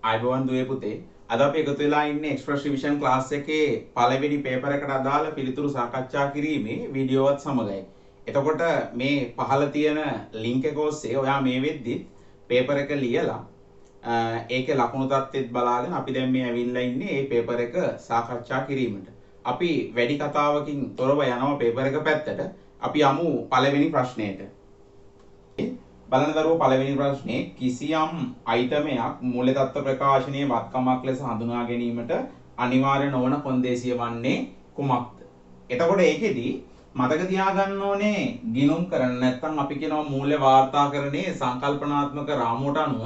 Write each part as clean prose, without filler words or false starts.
අයිබෝන් දුවේ පුතේ අද අපි එකතු වෙලා ඉන්නේ එක්ස්ප්‍රස් රිවිෂන් ක්ලාස් එකේ පළවෙනි පේපර් එකට අදාළ පිළිතුරු සාකච්ඡා කිරීමේ වීඩියෝවත් සමගයි. එතකොට මේ පහළ තියෙන ලින්ක් එක ඔස්සේ ඔයා මේ වෙද්දි පේපර් එක ලියලා ඒකේ ලකුණු තත්ත්වෙත් බලාගෙන අපි දැන් මේ ඇවිල්ලා ඉන්නේ මේ පේපර් එක සාකච්ඡා කිරීමට. අපි වැඩි කතාවකින් තොරව යනවා පේපර් එක පැත්තට. අපි යමු පළවෙනි ප්‍රශ්නයට. බලන්න දරුවෝ පළවෙනි ප්‍රශ්නේ කිසියම් අයිටමයක් මූල්‍ය තත්ත්ව ප්‍රකාශනයේ වත්කමක් ලෙස හඳුනා ගැනීමට අනිවාර්ය නොවන කොන්දේසිය වන්නේ කුමක්ද? එතකොට ඒකෙදි මතක තියාගන්න ඕනේ ගිණුම් කරන්න නැත්නම් අපි කියනවා මූල්‍ය වාර්තාකරණයේ සංකල්පනාත්මක රාමුවට අනුව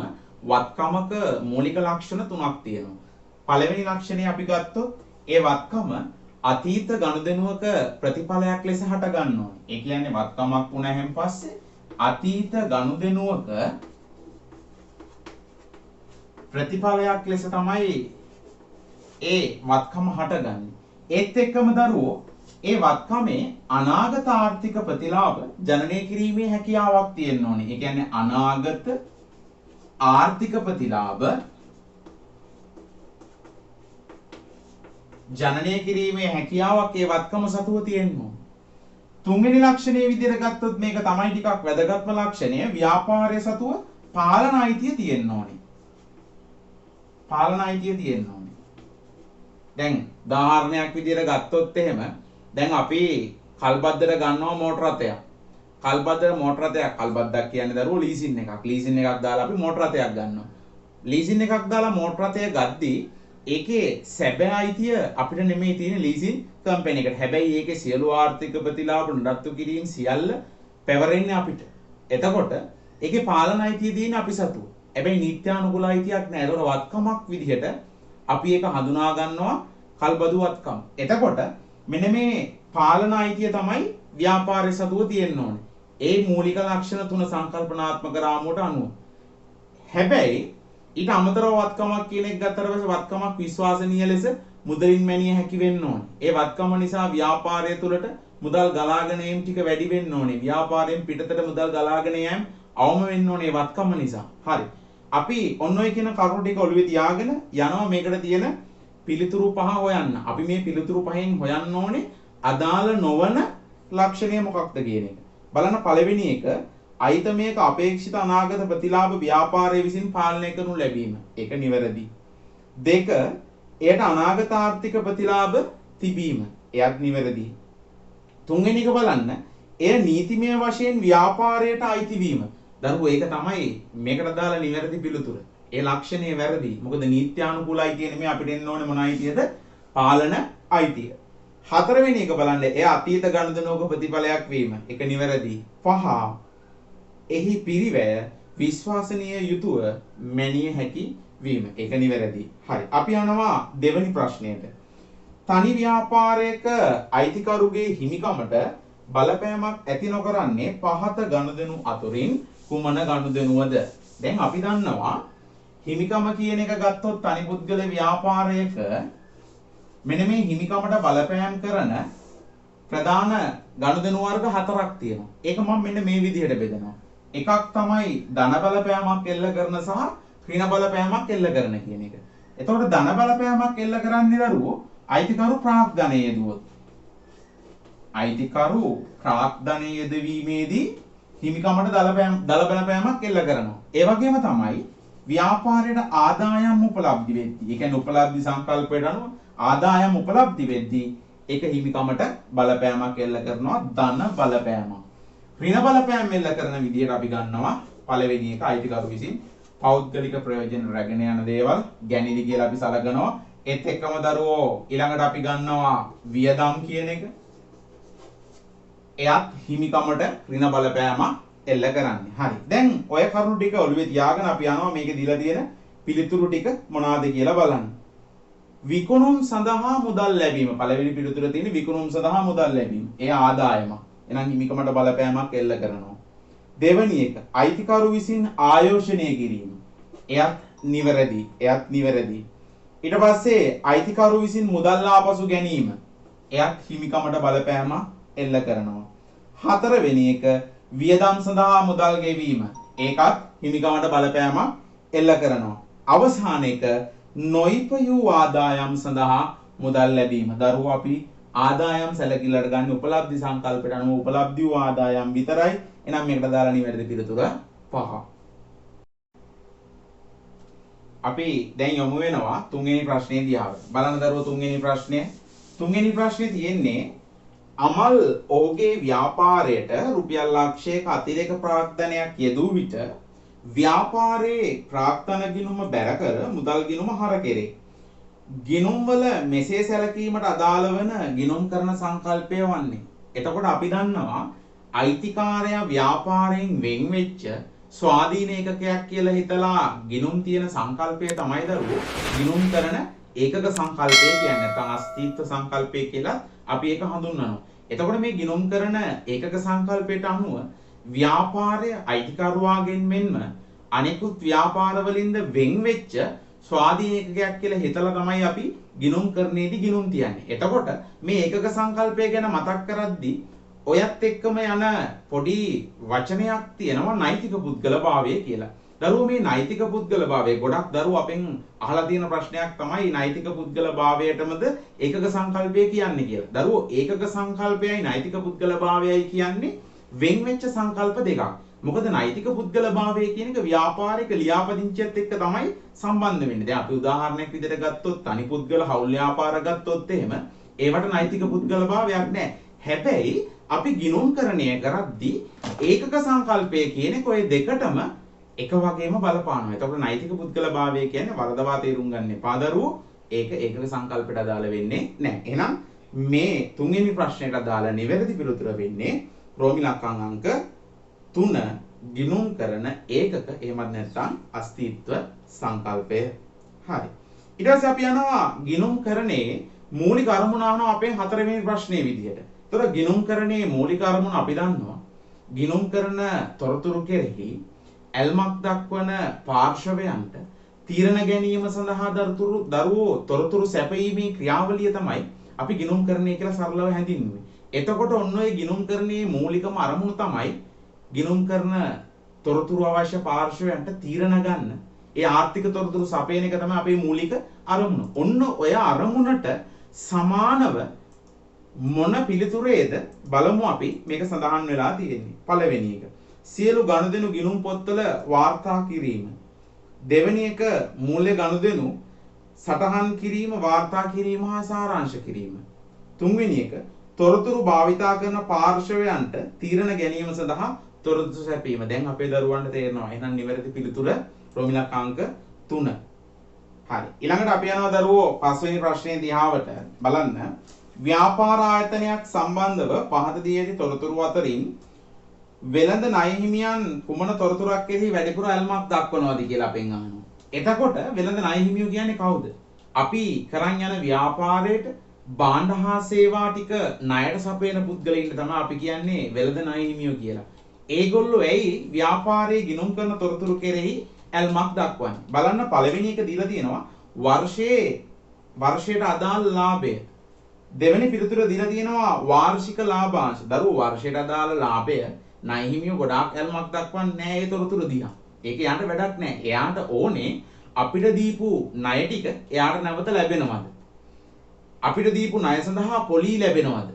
වත්කමක මූලික ලක්ෂණ තුනක් තියෙනවා. පළවෙනි ලක්ෂණය අපි ගත්තොත් ඒ වත්කම අතීත ගනුදෙනුවක ප්‍රතිඵලයක් ලෙස හට ගන්න ඕනේ. ඒ කියන්නේ වත්කමක් වුණායින් පස්සේ අතීත ගනුදෙනුවක ප්‍රතිඵලයක් ලෙස තමයි ඒ වත්කම හටගන්නේ. ඒත් එක්කම දරුවෝ ඒ වත්කමේ අනාගත ආර්ථික ප්‍රතිලාභ ජනනය කිරීමේ හැකියාවක් තියෙන්න ඕනේ. ඒ කියන්නේ අනාගත ආර්ථික ප්‍රතිලාභ ජනනය කිරීමේ හැකියාවක් ඒ වත්කම සතුව තියෙන්න ඕනේ. තුන්වෙනි ලක්ෂණයේ විදිහට ගත්තොත් මේක තමයි ටිකක් වැදගත්ම ලක්ෂණය. ව්‍යාපාරය සතුව පාලන අයිතිය තියෙන්න ඕනේ. පාලන අයිතිය තියෙන්න ඕනේ. දැන් උදාහරණයක් විදිහට ගත්තොත් එහෙම දැන් අපි කල්බද්දට ගන්නවා මෝටර රථයක්. කල්බද්දට මෝටර රථයක් කල්බද්දක් කියන්නේ දරුවෝ ලීසින් එකක්. ලීසින් එකක් දාලා අපි මෝටර රථයක් ගන්නවා. ලීසින් එකක් දාලා මෝටර රථය ගද්දී ඒකේ සැබෑ අයිතිය අපිට නෙමෙයි තියෙන්නේ ලීසින් කම්පැනි එකට. හැබැයි ඒකේ සියලු ආර්ථික ප්‍රතිලාභ නඩත්තු කිරීම සියල්ල පැවරෙන්නේ අපිට. එතකොට ඒකේ පාලන අයිතිය තියෙන්නේ අපි සතුව. හැබැයි නිත්‍යානුකූල අයිතියක් නැහැ. ඒතකොට වත්කමක් විදිහට අපි ඒක හඳුනා ගන්නවා කල්බදු වත්කම්. එතකොට මෙන්න මේ පාලන අයිතිය තමයි ව්‍යාපාරයේ සතුව තියෙන්න ඕනේ. ඒ මූලික ලක්ෂණ තුන සංකල්පනාත්මක රාමුවට අනුව. හැබැයි ඊට අමතරව වත්කමක් කියන එක ගත්තට පස්සේ වත්කමක් විශ්වාසනීය ලෙස මුදලින් මැනිය හැකි වෙන්න ඕනේ. ඒ වත්කම නිසා ව්‍යාපාරය තුළට මුදල් ගලාගෙන ඒම් ටික වැඩි වෙන්න ඕනේ. ව්‍යාපාරයෙන් පිටතට මුදල් ගලාගෙන යෑම අවම වෙන්න ඕනේ වත්කම නිසා. හරි. අපි ඔන්න ඔය කියන කරුණු ටික ඔළුවේ තියාගෙන යනවා මේකට තියෙන පිළිතුරු පහ හොයන්න. අපි මේ පිළිතුරු පහෙන් හොයන්න ඕනේ අදාළ නොවන ලක්ෂණය මොකක්ද කියන එක. බලන්න පළවෙනි එක අයිතමයක අපේක්ෂිත අනාගත ප්‍රතිලාභ ව්‍යාපාරය විසින් පාලනය කරනු ලැබීම. ඒක නිවැරදි. දෙක එයට අනාගත ආර්ථික ප්‍රතිලාභ තිබීම. එයත් නිවැරදි. තුන්වෙනි එක බලන්න එය නීතිමය වශයෙන් ව්‍යාපාරයට අයිති වීම. දරුවෝ ඒක තමයි මේකට දාලා නිවැරදි පිළිතුර. ඒ ලක්ෂණය වැරදි. මොකද නීත්‍යානුකූල අයිතිය නෙමෙයි අපිට එන්න ඕනේ මොන අයිතියද? පාලන අයිතිය. හතරවෙනි එක බලන්න එය අතීත ගනුදෙනුවක ප්‍රතිඵලයක් වීම. ඒක නිවැරදි. පහ එහි පිරිවැය විශ්වාසනීය යුතුව මැනිය හැකි වීම. ඒක නිවැරදි. හරි. අපි යනවා දෙවෙනි ප්‍රශ්නයට. තනි ව්‍යාපාරයක අයිතිකරුගේ හිමිකමට බලපෑමක් ඇති නොකරන්නේ පහත ගනුදෙනු අතුරින් කුමන ගනුදෙනුවද? දැන් අපි දන්නවා හිමිකම කියන එක ගත්තොත් තනි පුද්ගල ව්‍යාපාරයක මෙන්න මේ හිමිකමට බලපෑම් කරන ප්‍රධාන ගනුදෙනු වර්ග හතරක් තියෙනවා. ඒක මම මෙන්න මේ විදිහට බෙදනවා. එකක් තමයි ධන බලපෑමක් එල්ල කරන සහ ඍණ බලපෑමක් එල්ල කරන කියන එක. එතකොට ධන බලපෑමක් එල්ල කරන්නේ දරුවෝ අයිතිකරු ප්‍රාග්ධනය යෙදුවොත්. අයිතිකරු ප්‍රාග්ධනය යෙදවීමේදී හිමිකමට දල බලපෑමක් එල්ල කරනවා. ඒ වගේම තමයි ව්‍යාපාරයට ආදායම් උපලබ්ධි වෙද්දී, ඒ කියන්නේ උපලබ්ධි සංකල්පයට අනුව ආදායම් උපලබ්ධි වෙද්දී ඒක හිමිකමට බලපෑමක් එල්ල කරනවා ධන බලපෑමක්. ඍණ බලපෑම් එල්ල කරන විදිහට අපි ගන්නවා පළවෙනි එක අයිතිකරු විසින් පෞද්ගලික ප්‍රයෝජන රැගෙන යන දේවල් ගැනීම කියලා අපි සලකනවා. ඒත් එක්කම දරුවෝ ඊළඟට අපි ගන්නවා වියදම් කියන එක. එයත් හිමිකමට ඍණ බලපෑමක් එල්ල කරන්නේ. හරි. දැන් ඔය කරුණු ටික ඔළුවේ තියාගෙන අපි යනවා මේකේ දීලා තියෙන පිළිතුරු ටික මොනවාද කියලා බලන්න. විකුණුම් සඳහා මුදල් ලැබීම. පළවෙනි පිළිතුර තියෙන්නේ විකුණුම් සඳහා මුදල් ලැබීම. ඒ ආදායම. එහෙනම් හිමිකමට බලපෑමක් එල්ල කරනවා. දෙවැනි එක අයිතිකරු විසින් ආයෝජනය කිරීම. එයත් නිවැරදි. එයත් නිවැරදි. ඊට පස්සේ අයිතිකරු විසින් මුදල් ආපසු ගැනීම. එයත් හිමිකමට බලපෑමක් එල්ල කරනවා. හතරවෙනි එක වියදම් සඳහා මුදල් ගෙවීම. ඒකත් හිමිකමට බලපෑමක් එල්ල කරනවා. අවසාන එක නොයිපයූ ආදායම් සඳහා මුදල් ලැබීම. දරුවෝ අපි ආදායම් සැලකිල්ලට ගන්න උපලබ්ධි සංකල්පයට අනුව උපලබ්ධි වූ ආදායම් විතරයි. එහෙනම් මේකට දාලා නිවැරදි පිළිතුර 5. අපි දැන් යමු වෙනවා තුන්වෙනි ප්‍රශ්නේ දිහාට. බලන්න දරුවෝ තුන්වෙනි ප්‍රශ්නය. තුන්වෙනි ප්‍රශ්නේ තියෙන්නේ අමල් ඔහුගේ ව්‍යාපාරයට රුපියල් ලක්ෂයක අතිරේක ප්‍රාග්ධනයක් යෙදූ විට ව්‍යාපාරයේ ප්‍රාග්ධන ගිණුම බැර කර මුදල් ගිණුම හර කෙරේ. ගිණුම් වල මෙසේ සැලකීමට අදාළ වන ගිණුම් කරන සංකල්පය වන්නේ. එතකොට අපි දන්නවා අයිතිකාරයා ව්‍යාපාරයෙන් වෙන් වෙච්ච ස්වාධීන ඒකකයක් කියලා හිතලා ගිණුම් තියෙන සංකල්පය තමයි දරුවෝ ගිණුම් කරන ඒකක සංකල්පය කියන්නේ. නැත්නම් අස්තිත්ව සංකල්පය කියලා අපි ඒක හඳුන්වනවා. එතකොට මේ ගිණුම් කරන ඒකක සංකල්පයට අනුව ව්‍යාපාරය අයිතිකරුවාගෙන් මෙන්ම අනෙකුත් ව්‍යාපාරවලින්ද වෙන් වෙච්ච ස්වාධීන ඒකකයක් කියලා හිතලා තමයි අපි ගිණුම් කරන්නේදී ගිණුම් තියන්නේ. එතකොට මේ ඒකක සංකල්පය ගැන මතක් කරද්දී ඔයත් එක්කම යන පොඩි වචනයක් තියෙනවා නෛතික පුද්ගලභාවය කියලා. දරුවෝ මේ නෛතික පුද්ගලභාවය ගොඩක් දරුවෝ අපෙන් අහලා තියෙන ප්‍රශ්නයක් තමයි නෛතික පුද්ගලභාවයටමද ඒකක සංකල්පය කියන්නේ කියලා. දරුවෝ ඒකක සංකල්පයයි නෛතික පුද්ගලභාවයයි කියන්නේ වෙන් වෙච්ච සංකල්ප දෙකක්. මොකද නෛතික පුද්ගලභාවය කියන එක ව්‍යාපාරික ලියාපදිංචියත් එක්ක තමයි සම්බන්ධ වෙන්නේ. දැන් අපි උදාහරණයක් විදිහට ගත්තොත් තනි පුද්ගල හවුල් ව්‍යාපාර ගත්තොත් එහෙම ඒවට නෛතික පුද්ගලභාවයක් නැහැ. හැබැයි අපි ගිණුම්කරණය කරද්දී ඒකක සංකල්පය කියන එක ඔය දෙකටම එක වගේම බලපානවා. එතකොට නෛතික පුද්ගලභාවය කියන්නේ වරදවා තේරුම් ගන්න එපා දරුවෝ. ඒක ඒකක සංකල්පයට අදාළ වෙන්නේ නැහැ. එහෙනම් මේ තුන්වෙනි ප්‍රශ්නයට අදාළ නිවැරදි පිළිතුර වෙන්නේ රෝමි ලක්ෂණ අංක 3 ගිණුම් කරන ඒකක එහෙමත් නැත්නම් අස්තිත්ව සංකල්පය. හරි. ඊට පස්සේ අපි යනවා ගිණුම්කරණයේ මූලික අරමුණ අහනවා අපේ හතරවෙනි ප්‍රශ්නේ විදිහට. ඒතර ගිණුම්කරණයේ මූලික අරමුණ අපි දන්නවා. ගිණුම් කරන තොරතුරු කෙරෙහි ඇල්මක් දක්වන පාර්ශවයන්ට තීරණ ගැනීම සඳහා දරුවෝ තොරතුරු සැපයීමේ ක්‍රියාවලිය තමයි අපි ගිණුම්කරණය කියලා සරලව හැඳින්වුවේ. එතකොට ඔන්න ඔය ගිණුම්කරණයේ මූලිකම අරමුණ තමයි ගිණුම් කරන තොරතුරු අවශ්‍ය පාර්ශවයන්ට තීරණ ගන්න. ඒ ආර්ථික තොරතුරු සපයන එක තමයි අපේ මූලික අරමුණ. ඔන්න ඔය අරමුණට සමානව මොන පිළිතුරේද බලමු අපි මේක සඳහන් වෙලා තියෙන්නේ. පළවෙනි එක සියලු ගනුදෙනු ගිණුම් පොත්වල වාර්තා කිරීම. දෙවෙනි එක මූල්‍ය ගනුදෙනු සටහන් කිරීම, වාර්තා කිරීම හා සාරාංශ කිරීම. තුන්වෙනි එක තොරතුරු භාවිතා කරන පාර්ශවයන්ට තීරණ ගැනීම සඳහා තොරතුරු සැපීම. දැන් අපේ දරුවන්ට තේරෙනවා. එහෙනම් නිවැරදි පිළිතුර රෝමිලක් අංක 3. හරි. ඊළඟට අපි යනවා දරුවෝ පස්වෙනි ප්‍රශ්නේ දිහාවට බලන්න. ව්‍යාපාර ආයතනයක් සම්බන්ධව පහත දී ඇති තොරතුරු අතරින් වෙළඳ ණය හිමියන් කුමන තොරතුරක් කෙරෙහි වැඩිපුර ඇල්මක් දක්වනවාද කියලා අපෙන් අහනවා. එතකොට වෙළඳ ණය හිමියෝ කියන්නේ කවුද? අපි කරන් යන ව්‍යාපාරයට භාණ්ඩ හා සේවා ටික ණයට සපයන පුද්ගලයින්ට තමයි අපි කියන්නේ වෙළඳ ණය හිමියෝ කියලා. ඒගොල්ලෝ ඇයි ව්‍යාපාරයේ ගිණුම් කරන තොරතුරු කෙරෙහි ඇල්මක් දක්වන්නේ? බලන්න පළවෙනි එක දීලා තියෙනවා වර්ෂයට අදාළ ලාභය. දෙවෙනි පිළිතුර දීලා තියෙනවා වාර්ෂික ලාභාංශ. දරුවෝ වර්ෂයට අදාළ ලාභය ණය හිමියෝ ගොඩාක් ඇල්මක් දක්වන්නේ නැහැ ඒ තොරතුරු දිහා. ඒක යාට වැඩක් නැහැ. එයාට ඕනේ අපිට දීපු ණය ටික එයාට නැවත ලැබෙනවද? අපිට දීපු ණය සඳහා පොලී ලැබෙනවද?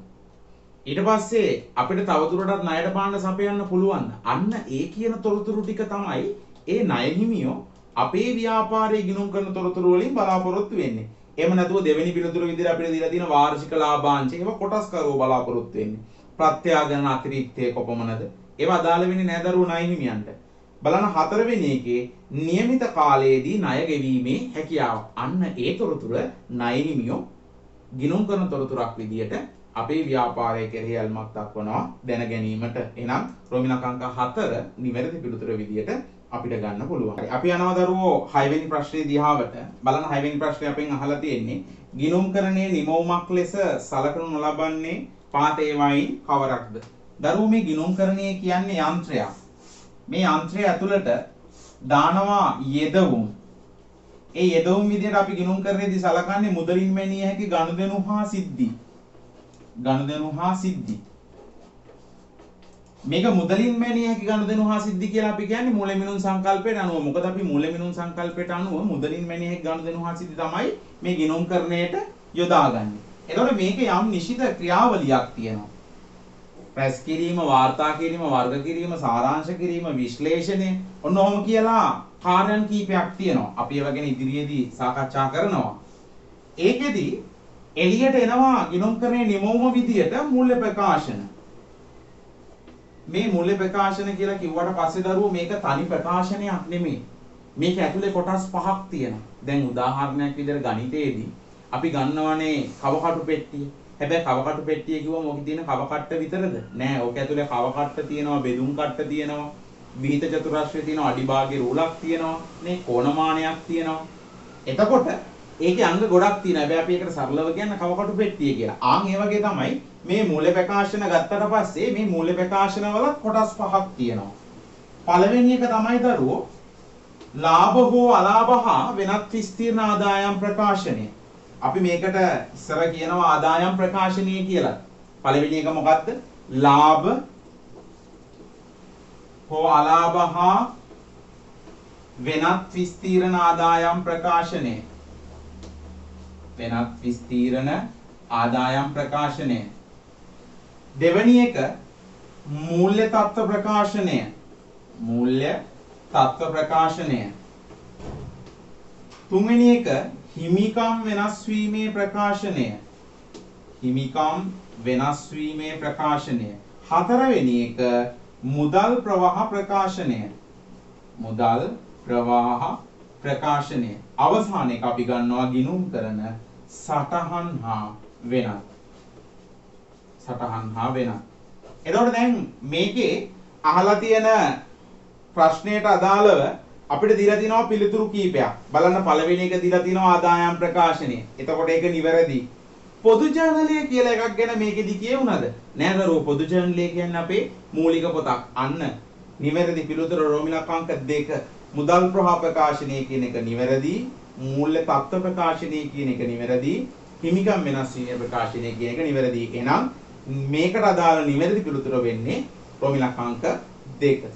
ඊට පස්සේ අපිට තවදුරටත් ණයට පාන්න සපයන්න පුළුවන්ද? අන්න ඒ කියන තොරතුරු ටික තමයි ඒ ණය හිමියෝ අපේ ව්‍යාපාරයේ ගිණුම් කරන තොරතුරු වලින් බලාපොරොත්තු වෙන්නේ. එහෙම නැතුව දෙවෙනි පිළිතුර විදිහට අපිට දීලා තියෙන වාර්ෂික ලාභාංශ ඒවා කොටස් කරව බලාපොරොත්තු වෙන්නේ. ප්‍රත්‍යාගන අතිරික්තය කොපමණද? ඒවා අදාළ වෙන්නේ නැහැ දරුවෝ ණය හිමියන්ට. බලන්න හතරවෙනි එකේ નિયમિત කාලයේදී ණය ගෙවීමේ හැකියාව. අන්න ඒ තොරතුර ණය හිමියෝ ගිණුම් කරන තොරතුරක් විදියට අපේ ව්‍යාපාරයේ කෙරෙහි ඇල්මක් දක්වනවා දැන ගැනීමට. එහෙනම් රෝමිලක් අංක 4 නිවැරදි පිළිතුර විදියට අපිට ගන්න පුළුවන්. අපි යනවා දරුවෝ 6 වෙනි ප්‍රශ්නේ දිහාවට. බලන්න 6 වෙනි ප්‍රශ්නේ අපෙන් අහලා තියෙන්නේ ගිණුම්කරණයේ නිමවුමක් ලෙස සලකනු නොලබන්නේ පාත ඒවායින් කවරක්ද? දරුවෝ මේ ගිණුම්කරණය කියන්නේ යන්ත්‍රයක්. මේ යන්ත්‍රය ඇතුළට දානවා යෙදවුම්. ඒ යෙදවුම් විදිහට අපි ගිණුම්කරණයේදී සලකන්නේ මුදලින් මැනිය හැකි ගනුදෙනු හා සිද්ධි. ගනුදෙනු හා සිද්ධි. මේක මුදලින් මැනිය හැකි ගනුදෙනු හා සිද්ධි කියලා අපි කියන්නේ මූල්‍ය මිනුම් සංකල්පයට අනුව. මොකද අපි මූල්‍ය මිනුම් සංකල්පයට අනුව මුදලින් මැනිය හැකි ගනුදෙනු හා සිද්ධි තමයි මේ ගිණුම්කරණයට යොදාගන්නේ. එතකොට මේක යම් නිශ්චිත ක්‍රියාවලියක් තියෙනවා. ප්‍රැස් කිරීම, වාර්තා කිරීම, වර්ග කිරීම, සාරාංශ කිරීම, විශ්ලේෂණය ඔන්න ඔහොම කියලා කාර්යයන් කීපයක් තියෙනවා. අපි ඒවා ගැන ඉදිරියේදී සාකච්ඡා කරනවා. ඒකෙදි එළියට එනවා ගිණුම්කරණයේ නිමවුම විදියට මූල්‍ය ප්‍රකාශන. මේ මූල්‍ය ප්‍රකාශන කියලා කිව්වට පස්සේ දරුවෝ මේක තනි ප්‍රකාශනයක් නෙමෙයි. මේක ඇතුලේ කොටස් පහක් තියෙනවා. දැන් උදාහරණයක් විදිහට ගණිතයේදී අපි ගන්නවනේ කවකටු පෙට්ටිය. හැබැයි කවකටු පෙට්ටිය කිව්වම ඔකේ තියෙන කව කට්ට විතරද? නෑ. ඔක ඇතුලේ කව කට්ට තියෙනවා, බෙදුම් කට්ට තියෙනවා, විහිිත චතුරස්‍රය තියෙනවා, අඩිභාගයේ රූලක් තියෙනවා, නේ කෝණමානයක් තියෙනවා. එතකොට ඒකේ අංග ගොඩක් තියෙනවා. හැබැයි අපි ඒකට සරලව කියන්නේ කවකටු පෙට්ටිය කියලා. ආන් ඒ වගේ තමයි මේ මූල්‍ය ප්‍රකාශන ගත්තට පස්සේ මේ මූල්‍ය ප්‍රකාශන වල කොටස් පහක් තියෙනවා. පළවෙනි එක තමයි දරුවෝ ලාභ හෝ අලාභ හා වෙනත් විස්තීර්ණ ආදායම් ප්‍රකාශනය. අපි මේකට ඉස්සර කියනවා ආදායම් ප්‍රකාශනය කියලා. පළවෙනි එක මොකක්ද? ලාභ හෝ අලාභ හා වෙනත් විස්තීර්ණ ආදායම් ප්‍රකාශනය. වෙනත් විස්තීර්ණ ආදායම් ප්‍රකාශනය. දෙවැනි එක මූල්‍ය තත්ත්ව ප්‍රකාශනය. මූල්‍ය තත්ත්ව ප්‍රකාශනය. තුන්වෙනි එක හිමිකම් වෙනස් වීමේ ප්‍රකාශනය. හිමිකම් වෙනස් වීමේ ප්‍රකාශනය. හතරවෙනි එක මුදල් ප්‍රවාහ ප්‍රකාශනය. මුදල් ප්‍රවාහ ප්‍රකාශනය. අවසාන එක අපි ගන්නවා ගිණුම් කරන සටහන් හා වෙනත්. සටහන් හා වෙනත්. එතකොට දැන් මේකේ අහලා තියෙන ප්‍රශ්නයට අදාළව අපිට දීලා තිනවා පිළිතුරු කීපයක්. බලන්න පළවෙනි එක දීලා තිනවා ආදායම් ප්‍රකාශනය. එතකොට ඒක නිවැරදි. පොදු ජර්නලය කියලා එකක් ගැන මේකෙදි කියවුණාද? නෑ දරුවෝ, පොදු ජර්නලය කියන්නේ අපේ මූලික පොතක්. අන්න නිවැරදි පිළිතුර රෝමිලක් අංක 2. මුදල් ප්‍රවාහ ප්‍රකාශනය කියන එක නිවැරදි. මූල්‍ය තත්ත්ව ප්‍රකාශනය කියන එක නිවැරදි. හිමිකම් වෙනස් වීම ප්‍රකාශනය කියන එක නිවැරදි. එහෙනම් මේකට අදාළ නිවැරදි පිළිතුර වෙන්නේ රෝමිලක් අංක 2.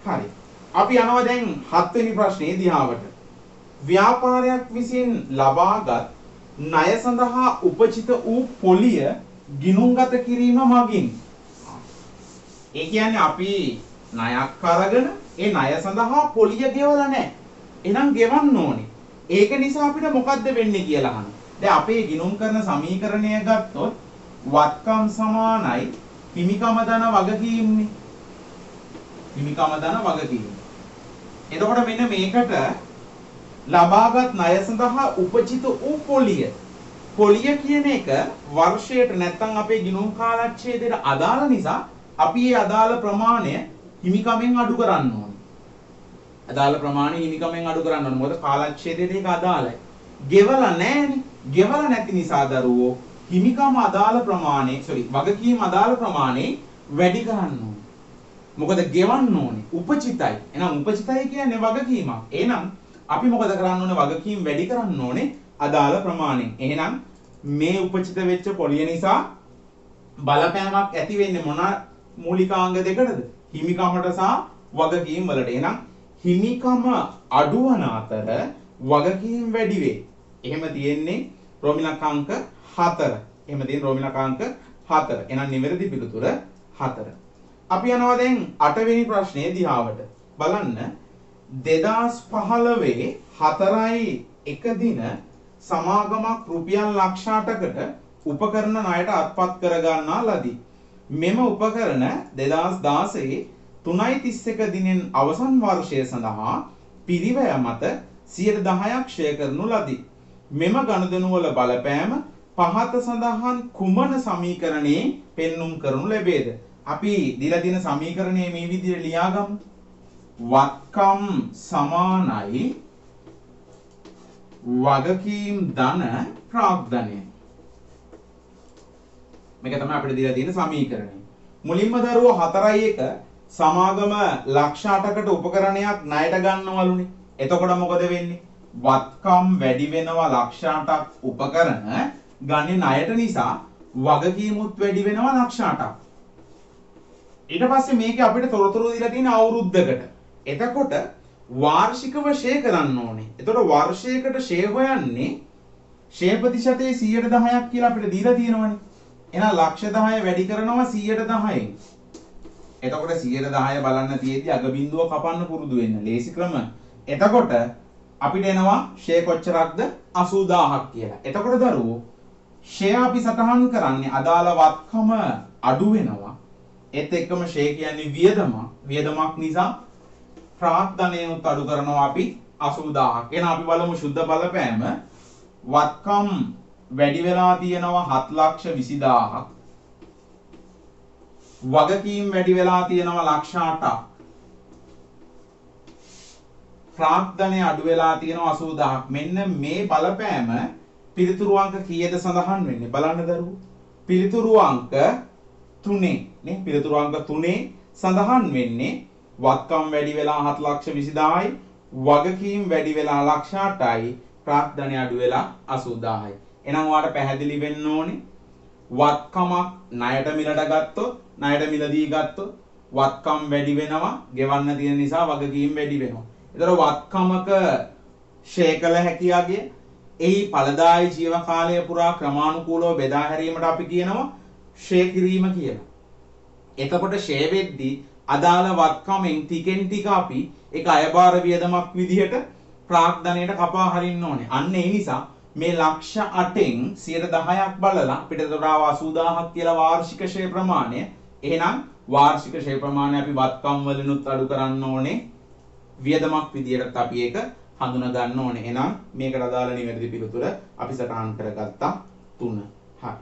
හරි. අපි යනවා දැන් 7 වෙනි ප්‍රශ්නේ දිහාවට. ව්‍යාපාරයක් විසින් ලබාගත් ණය සඳහා උපචිත වූ පොලිය ගිණුම්ගත කිරීම මගින්. ඒ කියන්නේ අපි ණයක් අරගෙන ඒ ණය සඳහා පොලිය ගෙවලා නැහැ. එහෙනම් ගෙවන්න ඕනේ. ඒක නිසා අපිට මොකද්ද වෙන්නේ කියලා අහනවා. දැන් අපේ ගිණුම් කරන සමීකරණය ගත්තොත් වත්කම් සමානයි හිමිකම ධන වගකීම්නේ. හිමිකම ධන වගකීම්. එතකොට මෙන්න මේකට ලබාගත් ණය සඳහා උපචිත වූ පොලිය. පොලිය කියන එක වර්ෂයට නැත්නම් අපේ ගිණුම් කාලච්ඡේදයට අදාළ නිසා අපි මේ අදාළ ප්‍රමාණය හිමිකමෙන් අඩු කරන්න ඕනේ. අදාළ ප්‍රමාණය හිමිකමෙන් අඩු කරන්න ඕනේ. මොකද කාලච්ඡේදයට ඒක අදාළයි. ගෙවලා නැහැනේ. ගෙවලා නැති නිසා දරුවෝ හිමිකම අදාළ ප්‍රමාණය, වගකීම් අදාළ ප්‍රමාණය වැඩි කරන්න ඕනේ. මොකද ගෙවන්න ඕනේ. උපචිතයි. එහෙනම් උපචිතයි කියන්නේ වගකීමක්. එහෙනම් අපි මොකද කරන්න ඕනේ? වගකීම් වැඩි කරන්න ඕනේ අදාළ ප්‍රමාණයෙන්. එහෙනම් මේ උපචිත වෙච්ච පොලිය නිසා බලපෑමක් ඇති වෙන්නේ මොන මූලිකාංග දෙකටද? හිමිකමට සහ වගකීම් වලට. එහෙනම් හිමිකම අඩු වන අතර වගකීම් වැඩි වේ. එහෙම තියෙන්නේ රෝමිලක් අංක 4. එහෙම තියෙන රෝමිලක් අංක 4. එහෙනම් නිවැරදි පිළිතුර 4. අපි යනවා දැන් 8 වෙනි ප්‍රශ්නේ දිහාවට. බලන්න 2015 4.1 දින සමාගමක් රුපියල් ලක්ෂ 8කට උපකරණ ණයට අත්පත් කර ගන්නා ලදී. මෙම උපකරණ 2016 3.31 දිනෙන් අවසන් වර්ෂය සඳහා පිරිවැය මත 10%ක් ක්ෂය කරනු ලදී. මෙම ගනුදෙනු වල බලපෑම පහත සඳහන් කුමන සමීකරණයෙන් පෙන්눔 කරනු ලැබේද? අපි දීලා තියෙන සමීකරණය මේ විදිහට ලියාගමු. වත්කම් සමානයි වගකීම් ධන ප්‍රාග්ධනය. මේක තමයි අපිට දීලා තියෙන සමීකරණය. මුලින්ම දරුවෝ 4.1 සමාගම ලක්ෂ 8කට උපකරණයක් ණයට ගන්නවලුනේ. එතකොට මොකද වෙන්නේ? වත්කම් වැඩි වෙනවා ලක්ෂ 8ක් උපකරණ ගන්නේ ණයට නිසා වගකීමුත් වැඩි වෙනවා ලක්ෂ 8ක්. ඊට පස්සේ මේකේ අපිට තොරතුරු දීලා තියෙන අවුරුද්දකට. එතකොට වාර්ෂිකව ෂේ කරන්න ඕනේ. එතකොට වර්ෂයකට ෂේ හොයන්නේ ෂේ ප්‍රතිශතයේ 110ක් කියලා අපිට දීලා තියෙනවනේ. එහෙනම් ලක්ෂ 10 වැඩි කරනවා 110න්. එතකොට 110 බලන්න තියෙද්දි අග බිඳුව කපන්න පුරුදු වෙන්න. ලේසි ක්‍රම. එතකොට අපිට එනවා ෂේ කොච්චරක්ද 80000ක් කියලා. එතකොට දරුවෝ ෂේ අපි සටහන් කරන්නේ අදාළ වත්කම අඩු වෙනවා. ඒත් එක්කම ෂේ කියන්නේ වියදමක් නිසා ප්‍රාග්ධනයනුත් අඩු කරනවා අපි 80000ක්. එහෙනම් අපි බලමු ශුද්ධ බලපෑම වත්කම් වැඩි වෙලා තියෙනවා 7,20,000ක්. වගකීම් වැඩි වෙලා තියෙනවා ලක්ෂ 8ක්. ප්‍රාග්ධනය අඩු වෙලා තියෙනවා 80000ක්. මෙන්න මේ බලපෑම පිළිතුරු අංක කීයද සඳහන් වෙන්නේ බලන්න දරුවෝ. පිළිතුරු අංක 3 නේ. පිළිතුරු අංක 3 සඳහන් වෙන්නේ වත්කම් වැඩි වෙලා 7,20,000යි, වගකීම් වැඩි වෙලා ලක්ෂ 8යි, ප්‍රාග්ධනය අඩු වෙලා 80000යි. එහෙනම් ඔයාලට පැහැදිලි වෙන්න ඕනේ වත්කමක් ණයට මිලට ගත්තොත්, ණයට මිලදී ගත්තොත් වත්කම් වැඩි වෙනවා, ගෙවන්න තියෙන නිසා වගකීම් වැඩි වෙනවා. ඒතර වත්කමක ෂේ කළ හැකියාගේ එහි ඵලදායී ජීව කාලය පුරා ක්‍රමානුකූලව බෙදා හැරීමට අපි කියනවා ෂේ කිරීම කියලා. එතකොට ෂේ වෙද්දී අදාළ වත්කමෙන් ටිකෙන් ටික අපි ඒක අයබාර වියදමක් විදිහට ප්‍රාග්ධනයට කපා හරින්න ඕනේ. අන්න ඒ නිසා මේ ලක්ෂ 8න් 10%ක් බලලා අපිට දොරාව 80000ක් කියලා වාර්ෂික ෂේ ප්‍රමාණය. එහෙනම් වාර්ෂික ෂේ ප්‍රමාණය අපි වත්කම් වලිනුත් අඩු කරන්න ඕනේ. වියදමක් විදිහට අපි ඒක හඳුනා ගන්න ඕනේ. එහෙනම් මේකට අදාළ නිවැරදි පිළිතුර අපි සටහන් කරගත්තා 3. හරි.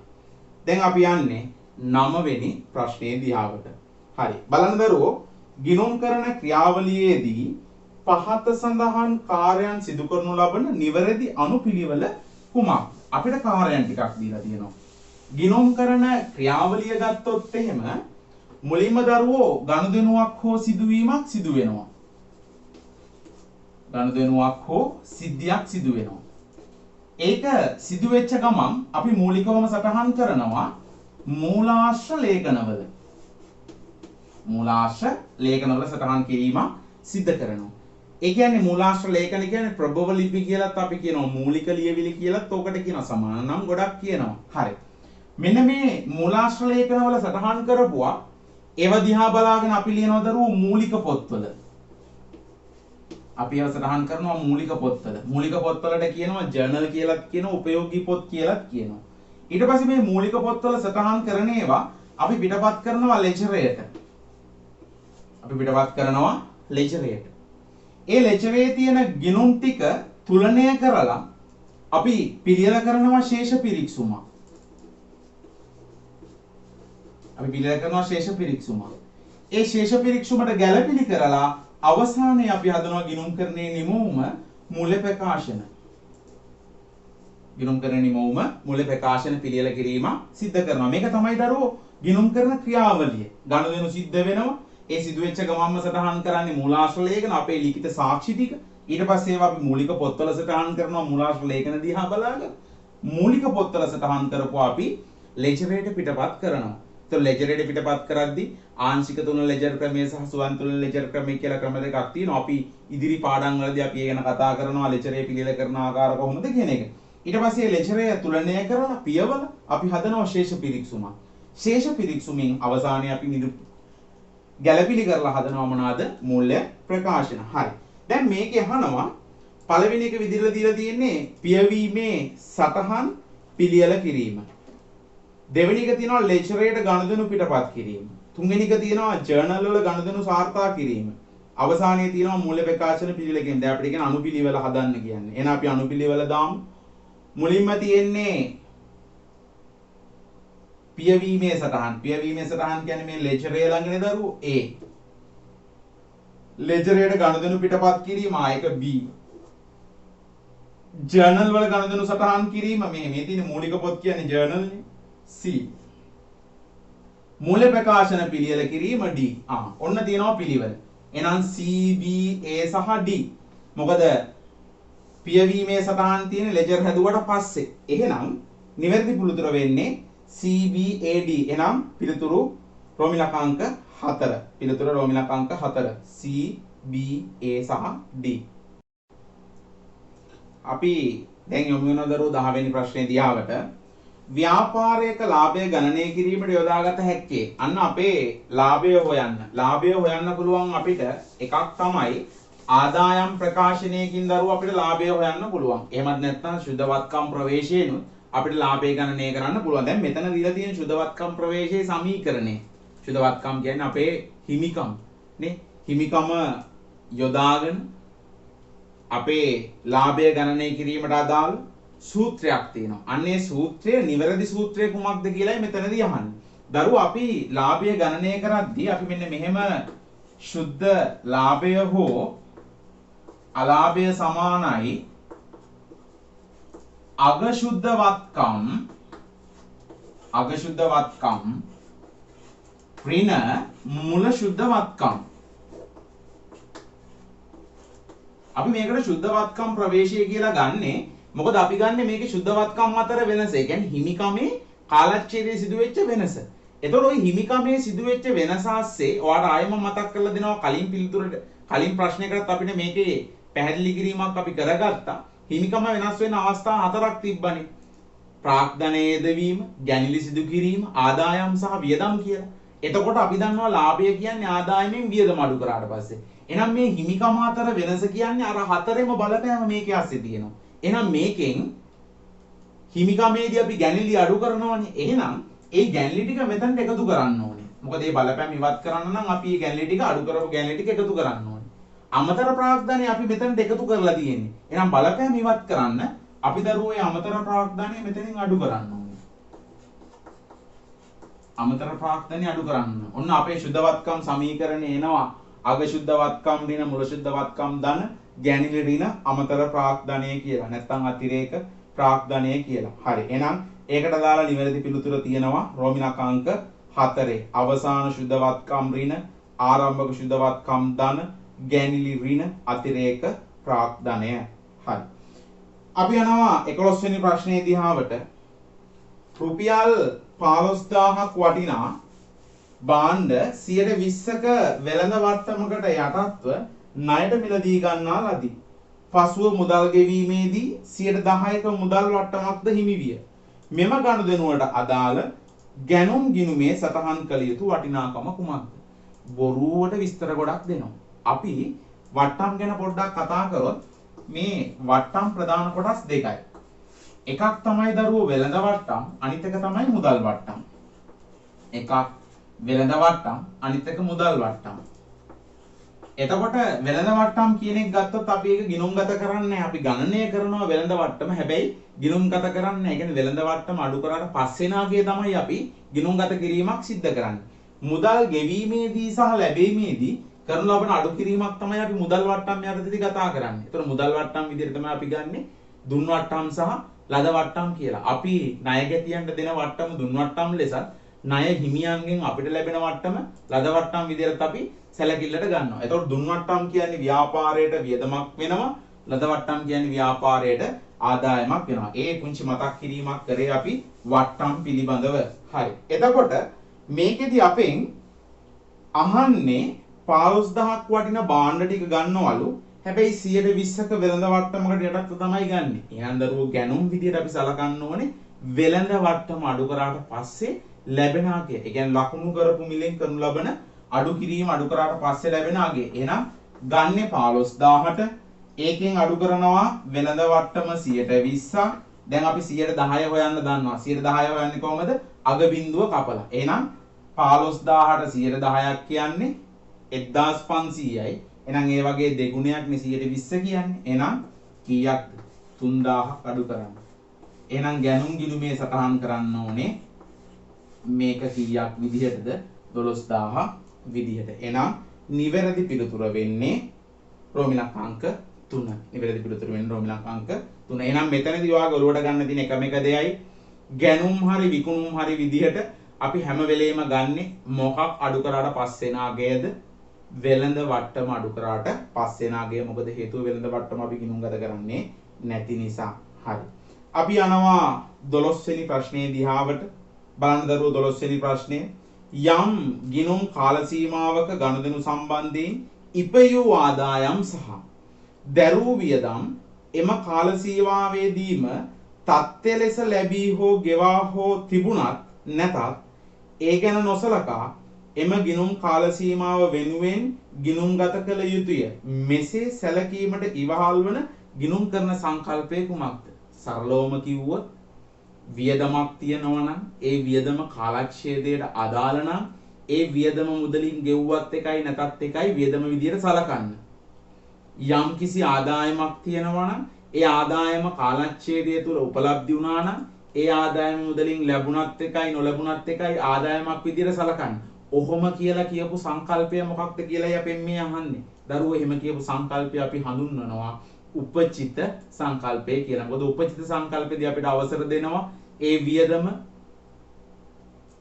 දැන් අපි යන්නේ 9 වෙනි ප්‍රශ්නේ දිහාවට. හරි. බලන්න දරුවෝ ගිණුම් කරන ක්‍රියාවලියේදී පහත සඳහන් කාර්යයන් සිදු කරනු ලබන නිවැරදි අනුපිළිවෙල කුමක්? අපිට කාර්යයන් ටිකක් දීලා තියෙනවා. ගිණුම් කරන ක්‍රියාවලිය ගත්තොත් එහෙම මුලින්ම දරුවෝ ගනුදෙනුවක් හෝ සිදුවීමක් සිදු වෙනවා. ගනුදෙනුවක් හෝ සිද්ධියක් සිදු වෙනවා. ඒක සිදු වෙච්ච ගමන් අපි මූලිකවම සටහන් කරනවා මූලාශ්‍ර ලේඛනවල. මූලාශ්‍ර ලේඛනවල සටහන් කිරීම සිද්ධ කරනවා. ඒ කියන්නේ මූලාශ්‍ර ලේඛන කියන්නේ ප්‍රභව ලිපි කියලාත් අපි කියනවා, මූලික ලියවිලි කියලාත් ඔකට කියනවා, සමාන නම් ගොඩක් කියනවා. හරි. මෙන්න මේ මූලාශ්‍ර ලේඛනවල සටහන් කරපුවා ඒව දිහා බලාගෙන අපි ලියනවා දරුවෝ මූලික පොත්වල. අපි ඒව සටහන් කරනවා මූලික පොත්වල. මූලික පොත්වලට කියනවා ජර්නල් කියලාත් කියනවා, උපයෝගී පොත් කියලාත් කියනවා. ඊට පස්සේ මේ මූලික පොත්වල සටහන් කරන ඒවා අපි පිටපත් කරනවා ලෙජරයට. අපි පිටපත් කරනවා ලෙජරයට. ඒ ලෙජරේ තියෙන ගිණුම් ටික තුලනය කරලා අපි පිළියෙල කරනවා ශේෂ පිරික්සුමක්. අපි පිළියෙල කරනවා ශේෂ පිරික්සුමක්. ඒ ශේෂ පිරික්සුමට ගැළපිලි කරලා අවසානයේ අපි හදනවා ගිණුම් කරන්නේ නිමවුම මූල්‍ය ප්‍රකාශන. ගිණුම් කරන නිමවුම මූල්‍ය ප්‍රකාශන පිළියෙල කිරීම සිද්ධ කරනවා. මේක තමයි දරුවෝ ගිණුම් කරන ක්‍රියාවලිය. ගනුදෙනු සිද්ධ වෙනවා. ඒ සිදුවෙච්ච ගමන්ම සටහන් කරන්නේ මූලාශ්‍ර ලේඛන, අපේ ලිඛිත සාක්ෂි ටික. ඊට පස්සේ ඒවා අපි මූලික පොත්වල සටහන් කරනවා මූලාශ්‍ර ලේඛන දිහා බලාගෙන. මූලික පොත්වල සටහන් කරපුවා අපි ලෙජරේට පිටපත් කරනවා. ඒතකොට ලෙජරේට පිටපත් කරද්දී ආංශික තුන ලෙජර් ක්‍රමය සහ සුවන් තුන ලෙජර් ක්‍රමය කියලා ක්‍රම දෙකක් තියෙනවා. අපි ඉදිරි පාඩම් වලදී අපි ඒ ගැන කතා කරනවා ලෙජරේ පිළියෙල කරන ආකාර කොහොමද කියන එක. ඊට පස්සේ ලෙජරේ තුලනය කරලා පියවල අපි හදනවා ශේෂ පිරික්සුමක්. ශේෂ පිරික්සුමින් අවසානයේ අපි ගැළපිලි කරලා හදනවා මොනවාද? මූල්‍ය ප්‍රකාශන. හරි. දැන් මේකේ අහනවා පළවෙනි එක විදිහට දීලා තියෙන්නේ පියවීමේ සටහන් පිළියෙල කිරීම. දෙවෙනි එක තියෙනවා ලෙජරේට ගනුදෙනු පිටපත් කිරීම. තුන්වෙනි එක තියෙනවා ජර්නල් වල ගනුදෙනු සාර්ථක කිරීම. අවසානයේ තියෙනවා මූල්‍ය ප්‍රකාශන පිළියෙල කියන්නේ. දැන් අපිට කියන අනුපිළිවෙල හදන්න කියන්නේ. එහෙනම් අපි අනුපිළිවෙල දාමු. මුලින්ම තියෙන්නේ පියවීමේ සටහන්. පියවීමේ සටහන් කියන්නේ මේ ලෙජරේ ළඟනේ දරුවෝ A. ලෙජරේට ගනුදෙනු පිටපත් කිරීම ආයක B. ජර්නල් වල ගනුදෙනු සටහන් කිරීම මේ තියෙන මූලික පොත් කියන්නේ ජර්නල් නේ C. මූල්‍ය ප්‍රකාශන පිළියෙල කිරීම D. ඔන්න තියෙනවා පිළිවෙල. එහෙනම් C, B, A සහ D. මොකද පියවීමේ සටහන් තියෙන ලෙජර් හැදුවට පස්සේ. එහෙනම් නිවැරදි පිළිතුර වෙන්නේ CBAD. එනම් පිළිතුරු රෝමි ලකාංක 4. පිළිතුර රෝමිලක අංක 4. C, B, A සහ D. අපි දැන් යොමු වෙන දරුවෝ 10 වෙනි ප්‍රශ්නේ දිහාවට ව්‍යාපාරයක ලාභය ගණනය කිරීමට යොදාගත හැක්කේ අන්න අපේ ලාභය හොයන්න. ලාභය හොයන්න පුළුවන් අපිට එකක් තමයි ආදායම් ප්‍රකාශනයකින් දරුවෝ අපිට ලාභය හොයන්න පුළුවන්. එහෙමත් නැත්නම් සුද්ධවත්කම් ප්‍රවේශයෙන්ුත් අපිට ලාභය ගණනය කරන්න පුළුවන්. දැන් මෙතන දීලා තියෙන සුද්ධවත්කම් ප්‍රවේශයේ සමීකරණය. සුද්ධවත්කම් කියන්නේ අපේ හිමිකම් නේ. හිමිකම යොදාගෙන අපේ ලාභය ගණනය කිරීමට අදාළ සූත්‍රයක් තියෙනවා. අන්නේ සූත්‍රය නිවැරදි සූත්‍රය කුමක්ද කියලායි මෙතනදී අහන්නේ. දරුවෝ අපි ලාභය ගණනය කරද්දී අපි මෙන්න මෙහෙම සුද්ධ ලාභය හෝ අලාභය සමානයි අගශුද්ධවත්කම් ඍණ මුල ශුද්ධවත්කම්. අපි මේකට ශුද්ධවත්කම් ප්‍රවේශය කියලා ගන්නෙ මොකද අපි ගන්නෙ මේකේ ශුද්ධවත්කම් අතර වෙනස. ඒ කියන්නේ හිමිකමේ කාලච්ඡේදයේ සිදුවෙච්ච වෙනස. එතකොට ওই හිමිකමේ සිදුවෙච්ච වෙනස ASCII ඔයාලට ආයෙම මතක් කරලා දෙනවා කලින් පිළිතුරට කලින් ප්‍රශ්නයකට අපිට මේකේ පැහැදිලි කිරීමක් අපි කරගත්තා. හිමිකම වෙනස් වෙන අවස්ථා 4ක් තිබ්බනේ. ප්‍රාග්ධනය යෙදවීම, ගැනිලි සිදු කිරීම, ආදායම් සහ වියදම් කියලා. එතකොට අපි දන්නවා ලාභය කියන්නේ ආදායමෙන් වියදම අඩු කරාට පස්සේ. එහෙනම් මේ හිමිකම අතර වෙනස කියන්නේ අර හතරෙම බලපෑම මේකේ ASCII තියෙනවා. එහෙනම් මේකෙන් හිමිකමේදී අපි ගැනිලි අඩු කරනවානේ. එහෙනම් ඒ ගැනිලි ටික මෙතනට එකතු කරන්න ඕනේ. මොකද මේ බලපෑම ඉවත් කරන්න නම් අපි මේ ගැනිලි ටික අඩු කරපු ගැනිලි ටික එකතු කරන්න ඕනේ. අමතර ප්‍රාග්ධනය අපි මෙතනට එකතු කරලා තියෙන්නේ. එහෙනම් බලපෑම ඉවත් කරන්න අපි දරුවෝ මේ අමතර ප්‍රාග්ධනය මෙතනින් අඩු කරන්න ඕනේ. අමතර ප්‍රාග්ධනය අඩු කරන්න. ඔන්න අපේ සුද්ධවත්කම් සමීකරණය එනවා. අග සුද්ධවත්කම් ඍණ මුල සුද්ධවත්කම් ධන ගැනිලි ඍණ අමතර ප්‍රාග්ධනය කියලා. නැත්නම් අතිරේක ප්‍රාග්ධනය කියලා. හරි. එහෙනම් ඒකට දාලා නිවැරදි පිළිතුර තියෙනවා රෝමිලක අංක 4. අවසාන සුද්ධවත්කම් ඍණ ආරම්භක සුද්ධවත්කම් ධන ගැනිලි ඍණ අතිරේක ප්‍රාග්ධනය. හරි. අපි යනවා 11 වෙනි ප්‍රශ්නේ දිහාවට. රුපියල් 15000ක් වටිනා භාණ්ඩ 120ක වෙළඳ වට්ටමකට යටත්ව ණයට මිලදී ගන්නා ලදී. පසුව මුදල් ගෙවීමේදී 10%ක මුදල් වට්ටමක්ද හිමි විය. මෙම ගනුදෙනුවට අදාළ ගැනුම් ගිණුමේ සටහන් කළ යුතු වටිනාකම කුමක්ද? බොරුවට විස්තර ගොඩක් දෙනවා. අපි වට්ටම් ගැන පොඩ්ඩක් කතා කරොත් මේ වට්ටම් ප්‍රධාන කොටස් දෙකයි. එකක් තමයි දරුවෝ වෙළඳ වට්ටම්, අනිත් එක තමයි මුදල් වට්ටම්. එකක් වෙළඳ වට්ටම්, අනිත් එක මුදල් වට්ටම්. එතකොට වෙළඳ වට්ටම් කියන එක ගත්තොත් අපි ඒක ගිණුම්ගත කරන්නේ අපි ගණනය කරනවා වෙළඳ වට්ටම. හැබැයි ගිණුම්ගත කරන්නේ නැහැ. ඒ කියන්නේ වෙළඳ වට්ටම අඩු කරාට පස්සේ නාගේ තමයි අපි ගිණුම්ගත කිරීමක් සිද්ධ කරන්නේ. මුදල් ගෙවීමේදී සහ ලැබීමේදී කරන ලබන අඩු කිරීමක් තමයි අපි මුදල් වට්ටම් යටතේදී කතා කරන්නේ. ඒතර මුදල් වට්ටම් විදිහට තමයි අපි ගන්නෙ දුන් වට්ටම් සහ ලද වට්ටම් කියලා. අපි ණය ගැතියන්ට දෙන වට්ටම දුන් වට්ටම් ලෙසත් ණය හිමියන්ගෙන් අපිට ලැබෙන වට්ටම ලද වට්ටම් විදිහට අපි සැලකිල්ලට ගන්නවා. එතකොට දුන් වට්ටම් කියන්නේ ව්‍යාපාරයට වියදමක් වෙනවා. ලද වට්ටම් කියන්නේ ව්‍යාපාරයට ආදායමක් වෙනවා. ඒ පුංචි මතක් කිරීමක් කරේ අපි වට්ටම් පිළිබඳව. හරි. එතකොට මේකෙදි අපෙන් අහන්නේ 15000ක් වටින භාණ්ඩ ටික ගන්නවලු. හැබැයි 120ක වෙළඳ වට්ටමකට යටත්ව තමයි ගන්නෙ. එහෙනම් දරුවෝ ගැනුම් විදියට අපි සලකන්න ඕනේ වෙළඳ වට්ටම අඩු කරාට පස්සේ ලැබෙන ආගය. ඒ කියන්නේ ලකුණු කරපු මිලෙන් කරනු ලබන අඩු කිරීම අඩු කරාට පස්සේ ලැබෙන ආගය. එහෙනම් ගන්නේ 15000ට ඒකෙන් අඩු කරනවා වෙළඳ වට්ටම 120ක්. දැන් අපි 110 හොයන්න දන්නවා. 110 හොයන්නේ කොහමද? අග බිඳුව කපලා. එහෙනම් 15000ට 110ක් කියන්නේ 1500යි. එහෙනම් ඒ වගේ දෙගුණයක් නේ 120 කියන්නේ. එහෙනම් කීයක්ද? 3000ක් අඩු කරන්න. එහෙනම් ගැනුම් ගිණුමේ සටහන් කරන්න ඕනේ මේක කීයක් විදිහටද? 12000ක් විදිහට. එහෙනම් නිවැරදි පිළිතුර වෙන්නේ රෝමිලක අංක 3. නිවැරදි පිළිතුර වෙන්නේ රෝමිලක අංක 3. එහෙනම් මෙතනදී ඔයාගේ ඔලුවට ගන්න තියෙන එකම එක දෙයයි ගැනුම් හරි විකුණුම් හරි විදිහට අපි හැම වෙලේම ගන්නෙ මොකක් අඩු කරාට පස්සේ නාගයද? වෙළඳ වට්ටම අඩු කරාට පස්සේ නාගය. මොකද හේතුව වෙළඳ වට්ටම අපි ගිණුම්ගත කරන්නේ නැති නිසා. හරි. අපි යනවා 12 වෙනි ප්‍රශ්නේ දිහාවට. බලන්න දරුවෝ 12 වෙනි ප්‍රශ්නේ. යම් ගිණුම් කාල සීමාවක ගනුදෙනු සම්බන්ධයෙන් ඉපයූ ආදායම් සහ දැරූ වියදම් එම කාල සීමාවේදීම තත්ත්ව ලෙස ලැබී හෝ ගෙවා හෝ තිබුණත් නැතත් ඒ ගැන නොසලකා එම ගිණුම් කාල සීමාව වෙනුවෙන් ගිණුම්ගත කළ යුතුය. මෙසේ සැලකීමට ඉවහල් වන ගිණුම් කරන සංකල්පය කුමක්ද? සරලවම කිව්වොත් වියදමක් තියෙනවා නම් ඒ වියදම කාලක්ෂේදයට අදාළ නම් ඒ වියදම මුදලින් ගෙවුවත් එකයි නැතත් එකයි වියදම විදියට සලකන්න. යම් කිසි ආදායමක් තියෙනවා නම් ඒ ආදායම කාලක්ෂේදය තුළ උපලබ්ධි වුණා නම් ඒ ආදායම මුදලින් ලැබුණත් එකයි නොලැබුණත් එකයි ආදායමක් විදියට සලකන්න. ඔහොම කියලා කියපු සංකල්පය මොකක්ද කියලායි අපෙන් මේ අහන්නේ. දරුවෝ එහෙම කියපු සංකල්පය අපි හඳුන්වනවා උපචිත සංකල්පය කියලා. මොකද උපචිත සංකල්පෙදී අපිට අවසර දෙනවා ඒ වියදම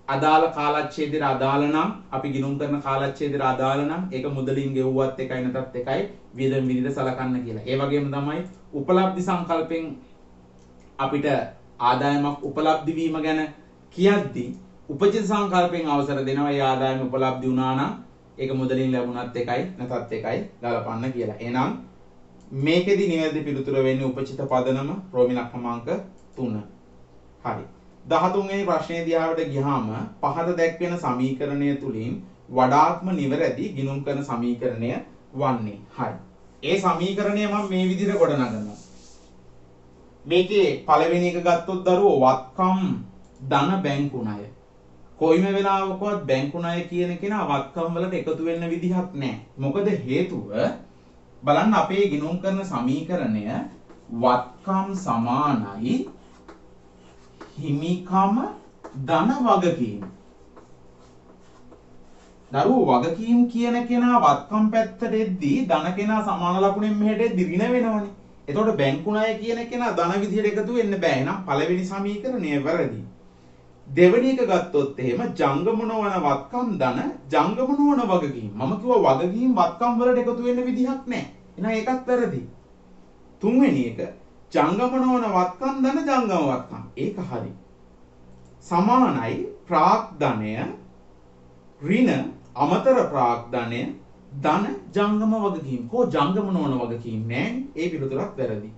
අදාළ කාලච්ඡේදයට අදාළ නම් අපි ගිණුම් කරන කාලච්ඡේදයට අදාළ නම් ඒක මුදලින් ගෙවුවත් එකයි නැතත් එකයි වියදම් විදිහට සලකන්න කියලා. ඒ වගේම තමයි උපලබ්ධි සංකල්පෙන් අපිට ආදායමක් උපලබ්ධි වීම ගැන කියද්දී උපචිත සංකල්පෙන් අවසර දෙනවා ඒ ආදායම උපලබ්ධි වුණා නම් ඒක මුදලින් ලැබුණත් එකයි නැතත් එකයි ගලපන්න කියලා. එහෙනම් මේකෙදි නිවැරදි පිළිතුර වෙන්නේ උපචිත පදනම රෝමිලක් ක්‍රමාංක 3. හරි. 13 වෙනි ප්‍රශ්නේ දිහාවට ගියාම පහත දැක්වෙන සමීකරණය තුලින් වඩාත්ම නිවැරදි ගිණුම් කරන සමීකරණය වන්නේ. හරි. ඒ සමීකරණය මම මේ විදිහට ගොඩනගනවා. මේකේ පළවෙනි එක ගත්තොත් දරුවෝ වත්කම් ධන බැංකු ණය. කොයිම වෙලාවකවත් බැංකු ණය කියන කෙනා වත්කම් වලට එකතු වෙන්න විදිහක් නැහැ. මොකද හේතුව බලන්න අපේ ගිණුම් කරන සමීකරණය වත්කම් සමානයි හිමිකම ධන වගකීම. දරුවෝ වගකීම් කියන කෙනා වත්කම් පැත්තට එද්දී ධන කෙනා සමාන ලකුණෙන් මෙහෙට එද්දී ඍණ වෙනවනේ. එතකොට බැංකු ණය කියන කෙනා ධන විදිහට එකතු වෙන්න බෑ. එහෙනම් පළවෙනි සමීකරණය වැරදි. දෙවෙනි එක ගත්තොත් එහෙම ජංගම නොවන වත්කම් ධන ජංගම නොවන වගකීම්. මම කිව්වා වගකීම් වත්කම් වලට එකතු වෙන්න විදිහක් නැහැ. එහෙනම් ඒකත් වැරදි. තුන්වෙනි එක ජංගම නොවන වත්කම් ධන ජංගම වත්කම්. ඒක හරි. සමානයි ප්‍රාග්ධනය ඍණ අමතර ප්‍රාග්ධනය ධන ජංගම වගකීම්. කෝ ජංගම නොවන වගකීම් නෑනේ. ඒ පිළිතුරක් වැරදි.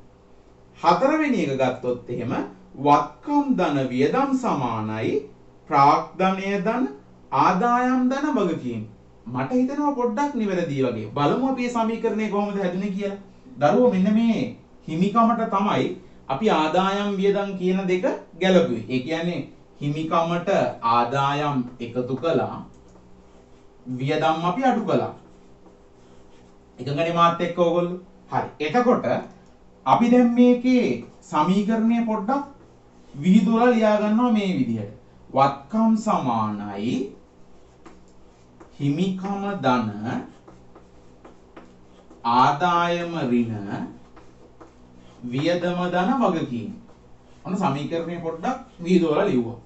හතරවෙනි එක ගත්තොත් එහෙම වත්කම් ධන වියදම් සමානයි ප්‍රාග්ධනය ධන ආදායම් ධන වගකීම්. මට හිතෙනවා පොඩ්ඩක් නිවැරදි වගේ. බලමු අපි මේ සමීකරණය කොහොමද හැදුනේ කියලා. දරුවෝ මෙන්න මේ හිමිකමට තමයි අපි ආදායම් වියදම් කියන දෙක ගැලපුවේ. ඒ කියන්නේ හිමිකමට ආදායම් එකතු කළා වියදම් අපි අඩු කළා. එකගනේ මාත් එක්ක ඕගොල්ලෝ. හරි. එතකොට අපි දැන් මේකේ සමීකරණය පොඩ්ඩක් විහිදුවලා ලියා ගන්නවා මේ විදිහට. වත්කම් සමානයි හිමිකම ධන ආදායම ඍණ වියදම ධන වගකීම්. ඔන්න සමීකරණය පොඩ්ඩක් විහිදුවලා ලියුවා.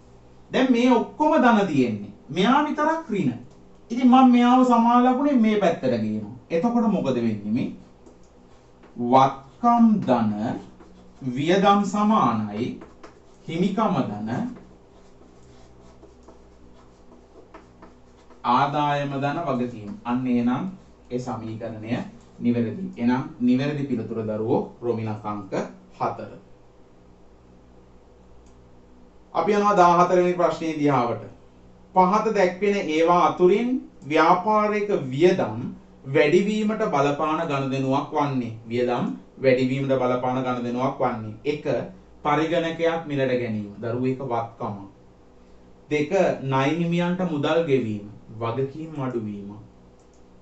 දැන් මේ ඔක්කොම ධන තියෙන්නේ. මෙයා විතරක් ඍණ. ඉතින් මම මෙයාව සමාන ලකුණේ මේ පැත්තට ගේනවා. එතකොට මොකද වෙන්නේ මේ? වත්කම් ධන වියදම් සමානයි හිමිකම ධන ආදායම ධන වගකීම්. අන්න එනම් ඒ සමීකරණය නිවැරදි. එනම් නිවැරදි පිළිතුර දරුවෝ රෝමිලක් අංක 4. අපි යනවා 14 වෙනි ප්‍රශ්නේ දිහාවට. පහත දැක්වෙන ඒවා අතුරින් ව්‍යාපාරික වියදම් වැඩිවීමට බලපාන ගනුදෙනුවක් වන්නේ. වියදම් වැඩිවීමට බලපාන ගනුදෙනුවක් වන්නේ. 1. පරිගණකයක් මිලට ගැනීම. දරුවෝ එක වත්කම. 2. ණය හිමියන්ට මුදල් ගෙවීම. වගකීම් අඩුවීම.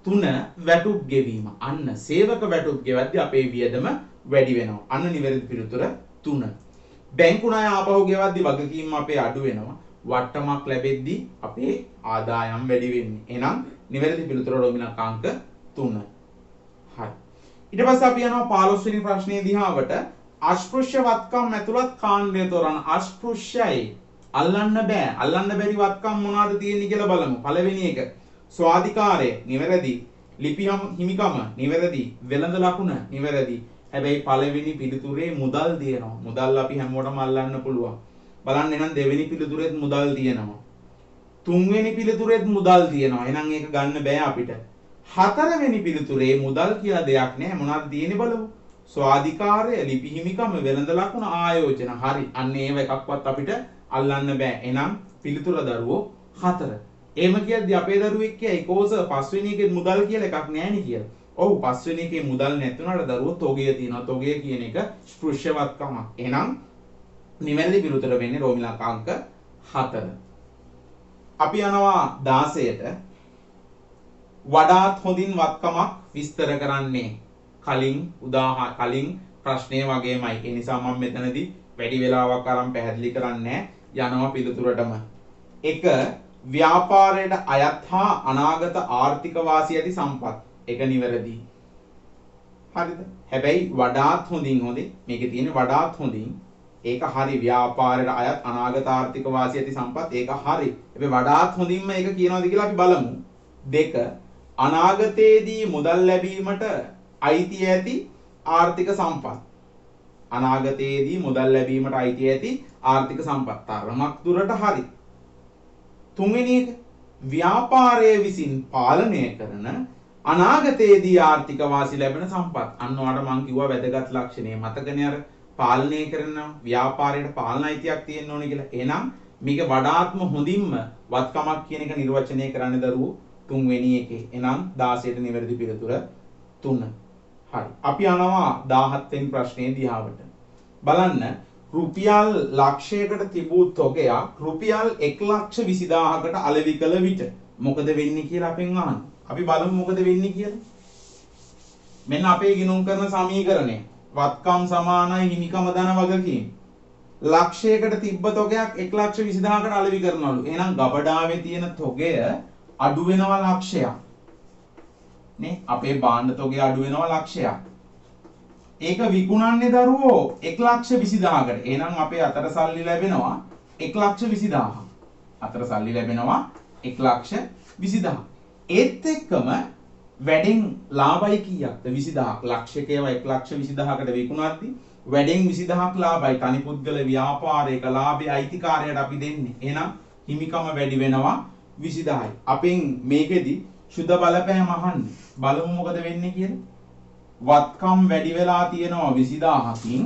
3. වැටුප් ගෙවීම. අන්න සේවක වැටුප් ගෙවද්දී අපේ වියදම වැඩි වෙනවා. අන්න නිවැරදි පිළිතුර 3. බැංකු ණය ආපහු ගෙවද්දී වගකීම් අපේ අඩු වෙනවා. වට්ටමක් ලැබෙද්දී අපේ ආදායම් වැඩි වෙන්නේ. එහෙනම් නිවැරදි පිළිතුර රෝමිලක් අංක 3. හරි. ඊට පස්සේ අපි යනවා 15 වෙනි ප්‍රශ්නේ දිහාවට. අස්පෘශ්‍ය වත්කම් ඇතුළත් කාණ්ඩය තෝරන. අස්පෘශ්‍යයි අල්ලන්න බෑ. අල්ලන්න බැරි වත්කම් මොනවාද තියෙන්නේ කියලා බලමු. පළවෙනි එක ස්වාධිකාරය නිවැරදි. ලිපි හිමිකම නිවැරදි. වෙළඳ ලකුණ නිවැරදි. හැබැයි පළවෙනි පිළිතුරේ මුදල් තියෙනවා. මුදල් අපි හැමෝටම අල්ලන්න පුළුවන්. බලන්න එහෙනම් දෙවෙනි පිළිතුරේත් මුදල් තියෙනවා. තුන්වෙනි පිළිතුරේත් මුදල් තියෙනවා. එහෙනම් ඒක ගන්න බෑ අපිට. හතරවෙනි පිළිතුරේ මුදල් කියලා දෙයක් නැහැ. මොනවද තියෙන්නේ බලමු. ස්වාධිකාරය, ලිපි හිමිකම, වෙළඳ ලකුණ, ආයෝජන. හරි. අන්න ඒව එකක්වත් අපිට අල්ලන්න බෑ. එහෙනම් පිළිතුර දරුවෝ 4. එහෙම කියද්දි අපේ දරුවෙක් කියයි කෝස පස්වෙනි එකේ මුදල් කියලා එකක් නැහැ නේ කියලා. ඔව් පස්වෙනි එකේ මුදල් නැතුණාට දරුවෝ තොගය තියෙනවා. තොගය කියන එක ස්පෘශ්‍යවත්කමක්. එහෙනම් නිවැරදි පිළිතුර වෙන්නේ රෝමිලක අංක 4. අපි යනවා 16ට. වඩාත් හොඳින් වත්කමක් විස්තර කරන්නේ කලින් කලින් ප්‍රශ්නය වගේමයි. ඒ නිසා මම මෙතනදී වැඩි වෙලාවක් අරන් පැහැදිලි කරන්නේ යනවා පිළිතුරටම. 1. ව්‍යාපාරයට අයත් හා අනාගත ආර්ථික වාසිය ඇති සම්පත්. ඒක නිවැරදි. හරිද? හැබැයි වඩාත් හොඳින් මේකේ තියෙන වඩාත් හොඳින් ඒක හරි. ව්‍යාපාරයට අයත් අනාගත ආර්ථික වාසිය ඇති සම්පත් ඒක හරි. හැබැයි වඩාත් හොඳින්ම ඒක කියනවාද කියලා අපි බලමු. 2. අනාගතයේදී මුදල් ලැබීමට අයිතිය ඇති ආර්ථික සම්පත්. අනාගතයේදී මුදල් ලැබීමට අයිතිය ඇති ආර්ථික සම්පත්. තරමක් දුරට හරි. 3 වෙනි එක ව්‍යාපාරයේ විසින් පාලනය කරන අනාගතයේදී ආර්ථික වාසි ලැබෙන සම්පත්. අන්න ඔයාලට මම කිව්වා වැදගත් ලක්ෂණය. මතකනේ අර පාලනය කරන ව්‍යාපාරයට පාලන අයිතියක් තියෙන්න ඕනේ කියලා. එහෙනම් මේක වඩාත්ම හොඳින්ම වත්කමක් කියන එක නිර්වචනය කරන්න දරුවෝ 3 වෙනි එකේ. එහෙනම් 16ට නිවැරදි පිළිතුර 3. හරි. අපි යනවා 17 වෙනි ප්‍රශ්නේ දිහාවට. බලන්න රුපියල් ලක්ෂයකට තිබූ තොගයක් රුපියල් 1,20,000කට අලෙවි කළ විට මොකද වෙන්නේ කියලා අපෙන් අහන්න. අපි බලමු මොකද වෙන්නේ කියලා. මෙන්න අපේ ගිණුම් කරන සමීකරණය. වත්කම් සමානයි හිමිකම ධන වගකීම්. ලක්ෂයකට තිබ්බ තොගයක් 1,20,000කට අලෙවි කරනවලු. එහෙනම් ගබඩාවේ තියෙන තොගය අඩු වෙනවා ලක්ෂයක්. නේ අපේ භාණ්ඩ තොගය අඩු වෙනවා ලක්ෂයක්. ඒක විකුණන්නේ දරුවෝ 1,20,000කට. එහෙනම් අපේ අතර සල්ලි ලැබෙනවා 1,20,000. අතර සල්ලි ලැබෙනවා 1,20,000. ඒත් එක්කම වැඩෙන් ලාභයි කීයක්ද? 20,000ක්. ලක්ෂයකේව 1,20,000කට විකුණද්දි වැඩෙන් 20,000ක් ලාභයි. තනි පුද්ගල ව්‍යාපාරයක ලාභය අයිතිකාරයට අපි දෙන්නේ. එහෙනම් හිමිකම වැඩි වෙනවා 20,000යි. අපෙන් මේකෙදි සුද්ධ බලපෑම අහන්නේ. බලමු මොකද වෙන්නේ කියලා. වත්කම් වැඩි වෙලා තියෙනවා 20,000කින්,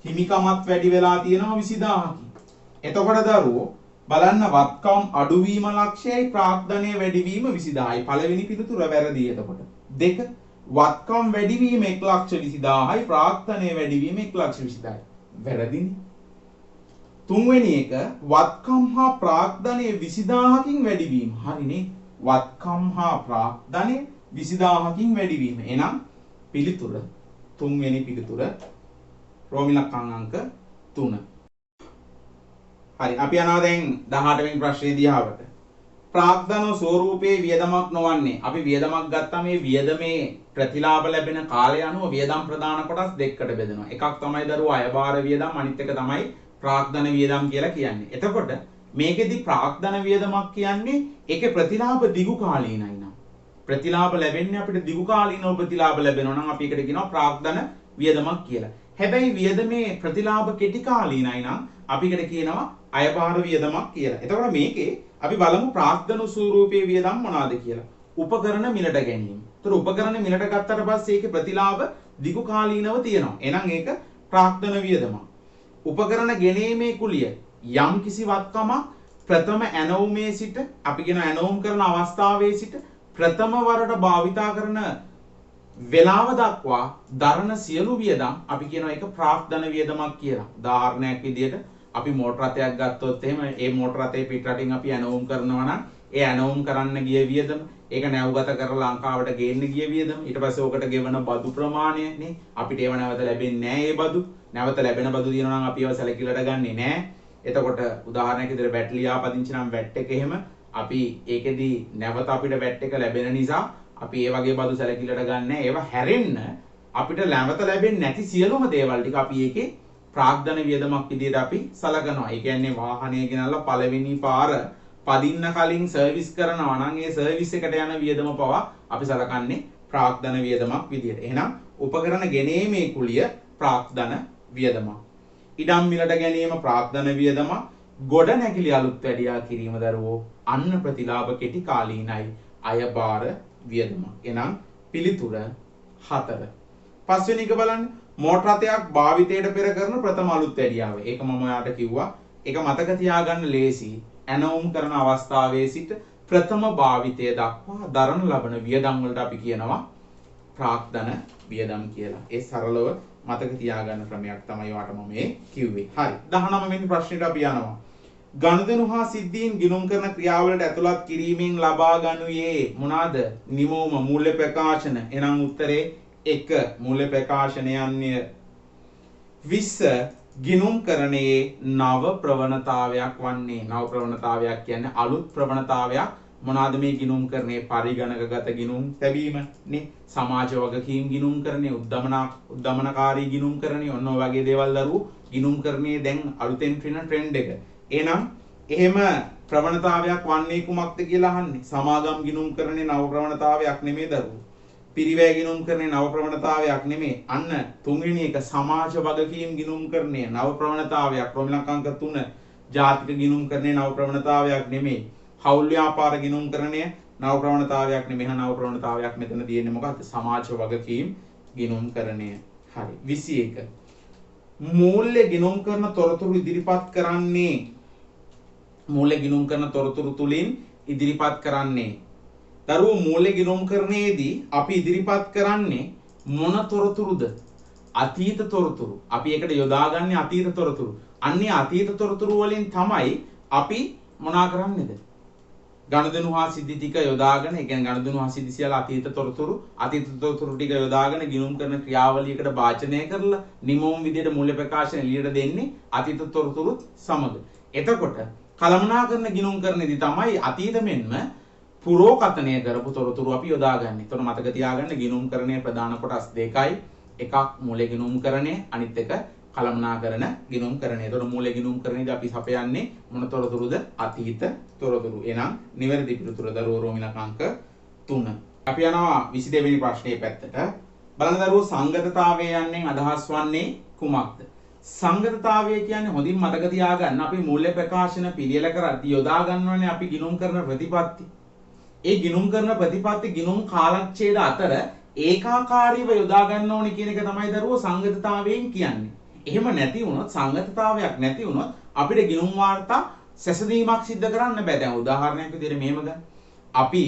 හිමිකමත් වැඩි වෙලා තියෙනවා 20,000කින්. එතකොට දරුවෝ බලන්න වත්කම් අඩුවීම ලක්ෂයයි ප්‍රාග්ධනය වැඩිවීම 20,000යි. පළවෙනි පිළිතුර වැරදි. එතකොට 2. වත්කම් වැඩිවීම 1,20,000යි ප්‍රාග්ධනය වැඩිවීම 1,20,000යි. වැරදිනේ. 3 වෙනි එක වත්කම් හා ප්‍රාග්ධනය 20,000කින් වැඩිවීම. හරිනේ. වත්කම් හා ප්‍රාග්ධනය 20,000කින් වැඩිවීම. එහෙනම් පිළිතුර 3 වෙනි පිළිතුර රෝමිලකං අංක 3. හරි. අපි යනවා දැන් 18 වෙනි ප්‍රශ්නේ දිහාවට. ප්‍රාග්ධන ස්වරූපයේ වියදමක් නොවන්නේ. අපි වියදමක් ගත්තා මේ වියදමේ ප්‍රතිලාභ ලැබෙන කාලය අනුව වියදම් ප්‍රදාන කොටස් දෙකකට බෙදෙනවා. එකක් තමයි දරුවෝ අයභාර වියදම්, අනිත් එක තමයි ප්‍රාග්ධන වියදම් කියලා කියන්නේ. එතකොට මේකෙදි ප්‍රාග්ධන වියදමක් කියන්නේ ඒකේ ප්‍රතිලාභ දිගු කාලීනයි නම්. ප්‍රතිලාභ ලැබෙන්නේ අපිට දිගු කාලීනව ප්‍රතිලාභ ලැබෙනවා නම් අපි ඒකට කියනවා ප්‍රාග්ධන වියදමක් කියලා. හැබැයි වියදමේ ප්‍රතිලාභ කෙටි කාලීනයි නම් අපි ඒකට කියනවා අයභාර වියදමක් කියලා. එතකොට මේකේ අපි බලමු ප්‍රාග්ධන ස්වරූපයේ වියදම් මොනවාද කියලා. උපකරණ මිලට ගැනීම. ඒතර උපකරණ මිලට ගත්තට පස්සේ ඒකේ ප්‍රතිලාභ දිගු කාලීනව තියෙනවා. එහෙනම් ඒක ප්‍රාග්ධන වියදමක්. උපකරණ ගෙනීමේ කුලිය යම් කිසි වත්කමක් ප්‍රථම ඇනවුමේ සිට අපි කියන ඇනවුම් කරන අවස්ථාවේ සිට ප්‍රථම වරට භාවිතා කරන වේලාව දක්වා දරන සියලු වියදම් අපි කියනවා ඒක ප්‍රාග්ධන වියදමක් කියලා. උදාහරණයක් විදිහට අපි මෝටර රථයක් ගත්තොත් එහෙම ඒ මෝටර රථේ පිට රටින් අපි ඇනවුම් කරනවා නම් ඒ ඇනවුම් කරන්න ගිය වියදම, ඒක නැව්ගත කරලා ලංකාවට ගේන්න ගිය වියදම, ඊට පස්සේ ඕකට ගෙවන බදු ප්‍රමාණය නේ අපිට ඒව නැවත ලැබෙන්නේ නැහැ. ඒ බදු නැවත ලැබෙන බදු දිනනවා නම් අපි ඒව සැලකිල්ලට ගන්නෙ නැහැ. එතකොට උදාහරණයක් විදිහට වැට් ලියාපදිංචි නම් වැට් එක එහෙම අපි ඒකෙදි නැවත අපිට වැට් එක ලැබෙන නිසා අපි ඒ වගේ බදු සැලකිල්ලට ගන්න නැහැ. ඒව හැරෙන්න අපිට නැවත ලැබෙන්නේ නැති සියලුම දේවල් ටික අපි ඒකේ ප්‍රාග්ධන වියදමක් විදිහට අපි සලකනවා. ඒ කියන්නේ වාහනය ගෙනල්ලා පළවෙනි පාර පදින්න කලින් සර්විස් කරනවා නම් ඒ සර්විස් එකට යන වියදම පවා අපි සලකන්නේ ප්‍රාග්ධන වියදමක් විදිහට. එහෙනම් උපකරණ ගෙනීමේ කුලිය ප්‍රාග්ධන වියදමක්. ඉඩම් මිලට ගැනීම ප්‍රාග්ධන වියදමක්. ගොඩ නැගිලි අලුත් වැඩියා කිරීම දරුවෝ අන්න ප්‍රතිලාභ කෙටි කාලීනයි අයබාර වියදම. එනම් පිළිතුර 4. පස්වෙනි එක බලන්න. මෝටර රථයක් භාවිතයට පෙර කරන ප්‍රථම අලුත් වැඩියාව. ඒක මම ඔයාලට කිව්වා. ඒක මතක තියාගන්න ලේසි. ඇනවුම් කරන අවස්ථාවේ සිට ප්‍රථම භාවිතය දක්වා දරන ලබන වියදම් වලට අපි කියනවා ප්‍රාග්ධන වියදම් කියලා. ඒ සරලව මතක තියාගන්න ක්‍රමයක් තමයි ඔයාලට මම මේ කිව්වේ. හරි. 19 වෙනි ප්‍රශ්නෙට අපි යනවා. ගනුදෙනු හා සිද්ධීන් ගිණුම් කරන ක්‍රියාවලට ඇතුළත් කිරීමෙන් ලබා ගනුයේ මොනවාද? නිමවුම මූල්‍ය ප්‍රකාශන. එනම් උත්තරේ 1 මූල්‍ය ප්‍රකාශනයන්ය. 20 ගිණුම් කරණයේ නව ප්‍රවණතාවයක් වන්නේ. නව ප්‍රවණතාවයක් කියන්නේ අලුත් ප්‍රවණතාවයක්. මොනවාද මේ ගිණුම් කරණයේ? පරිගණකගත ගිණුම් තැබීම නේ. සමාජ වගකීම් ගිණුම් කරණයේ, උද්දමනකාරී ගිණුම් කරණයේ, ඔන්න ඔය වගේ දේවල් දරුවෝ ගිණුම් කරණයේ දැන් අලුතෙන් තියෙන ට්‍රෙන්ඩ් එක. එහෙනම් එහෙම ප්‍රවණතාවයක් වන්නේ කුමක්ද කියලා අහන්නේ. සමාගම් ගිණුම් කරන්නේ නව ප්‍රවණතාවයක් නෙමෙයි දරුවෝ. පිරිවැය ගිණුම් කරන්නේ නව ප්‍රවණතාවයක් නෙමෙයි. අන්න තුන්වෙනි එක සමාජ වගකීම් ගිණුම් කරන්නේ නව ප්‍රවණතාවයක්. ක්‍රමිලක අංක 3 ජාතික ගිණුම් කරන්නේ නව ප්‍රවණතාවයක් නෙමෙයි. හවුල් ව්‍යාපාර ගිණුම් කරන්නේ නව ප්‍රවණතාවයක් නෙමෙයි. නව ප්‍රවණතාවයක් මෙතන තියෙන්නේ මොකක්ද? සමාජ වගකීම් ගිණුම් කරන්නේ. හරි. 21 මූල්‍ය ගිණුම් කරන තොරතුරු ඉදිරිපත් කරන්නේ මූල්‍ය ගිණුම් කරන තොරතුරු තුලින් ඉදිරිපත් කරන්නේ දරුවෝ මූල්‍ය ගිණුම් කරන්නේදී අපි ඉදිරිපත් කරන්නේ මොන තොරතුරුද? අතීත තොරතුරු. අපි ඒකට යොදාගන්නේ අතීත තොරතුරු. අන්නේ අතීත තොරතුරු වලින් තමයි අපි මොනා කරන්නේද? ගනුදෙනු හා සිද්ධි ටික යොදාගෙන, ඒ කියන්නේ ගනුදෙනු හා සිද්ධි සියල්ල අතීත තොරතුරු ටික යොදාගෙන ගිණුම් කරන ක්‍රියාවලියකට වාචනය කරලා නිමවුම් විදියට මූල්‍ය ප්‍රකාශන එළියට දෙන්නේ අතීත තොරතුරුත් සමග. එතකොට කළමනාකරන ගිණුම් කරන්නේදී තමයි අතීත මෙන්ම පුරෝකථනය කරපු තොරතුරු අපි යොදාගන්නේ. එතකොට මතක තියාගන්න ගිණුම් කරණයේ ප්‍රධාන කොටස් දෙකයි. එකක් මූල්‍ය ගිණුම් කරණය, අනිත් එක කළමනාකරන ගිණුම් කරණය. එතකොට මූල්‍ය ගිණුම් කරණයේදී අපි සපයන්නේ මොන තොරතුරුද? අතීත තොරතුරු. එහෙනම් නිවැරදි පිළිතුර දරුවෝ රෝමිලක අංක 3. අපි යනවා 22 වෙනි ප්‍රශ්නේ පැත්තට. බලන්න දරුවෝ සංගතතාවය යන්නේ අදහස් වන්නේ කුමක්ද? සංගතතාවය කියන්නේ හොඳින් මතක තියාගන්න අපි මූල්‍ය ප්‍රකාශන පිළියෙල කරද්දී යොදා ගන්නවනේ අපි ගිණුම් කරන ප්‍රතිපත්ති. ඒ ගිණුම් කරන ප්‍රතිපත්ති ගිණුම් කාලච්ඡේද අතර ඒකාකාරීව යොදා ගන්න ඕනේ කියන එක තමයි දරුවෝ සංගතතාවයෙන් කියන්නේ. එහෙම නැති වුණොත් සංගතතාවයක් නැති වුණොත් අපිට ගිණුම් වාර්තා සැසඳීමක් සිද්ධ කරන්න බෑ. දැන් උදාහරණයක් විදිහට මෙහෙම ගන්න. අපි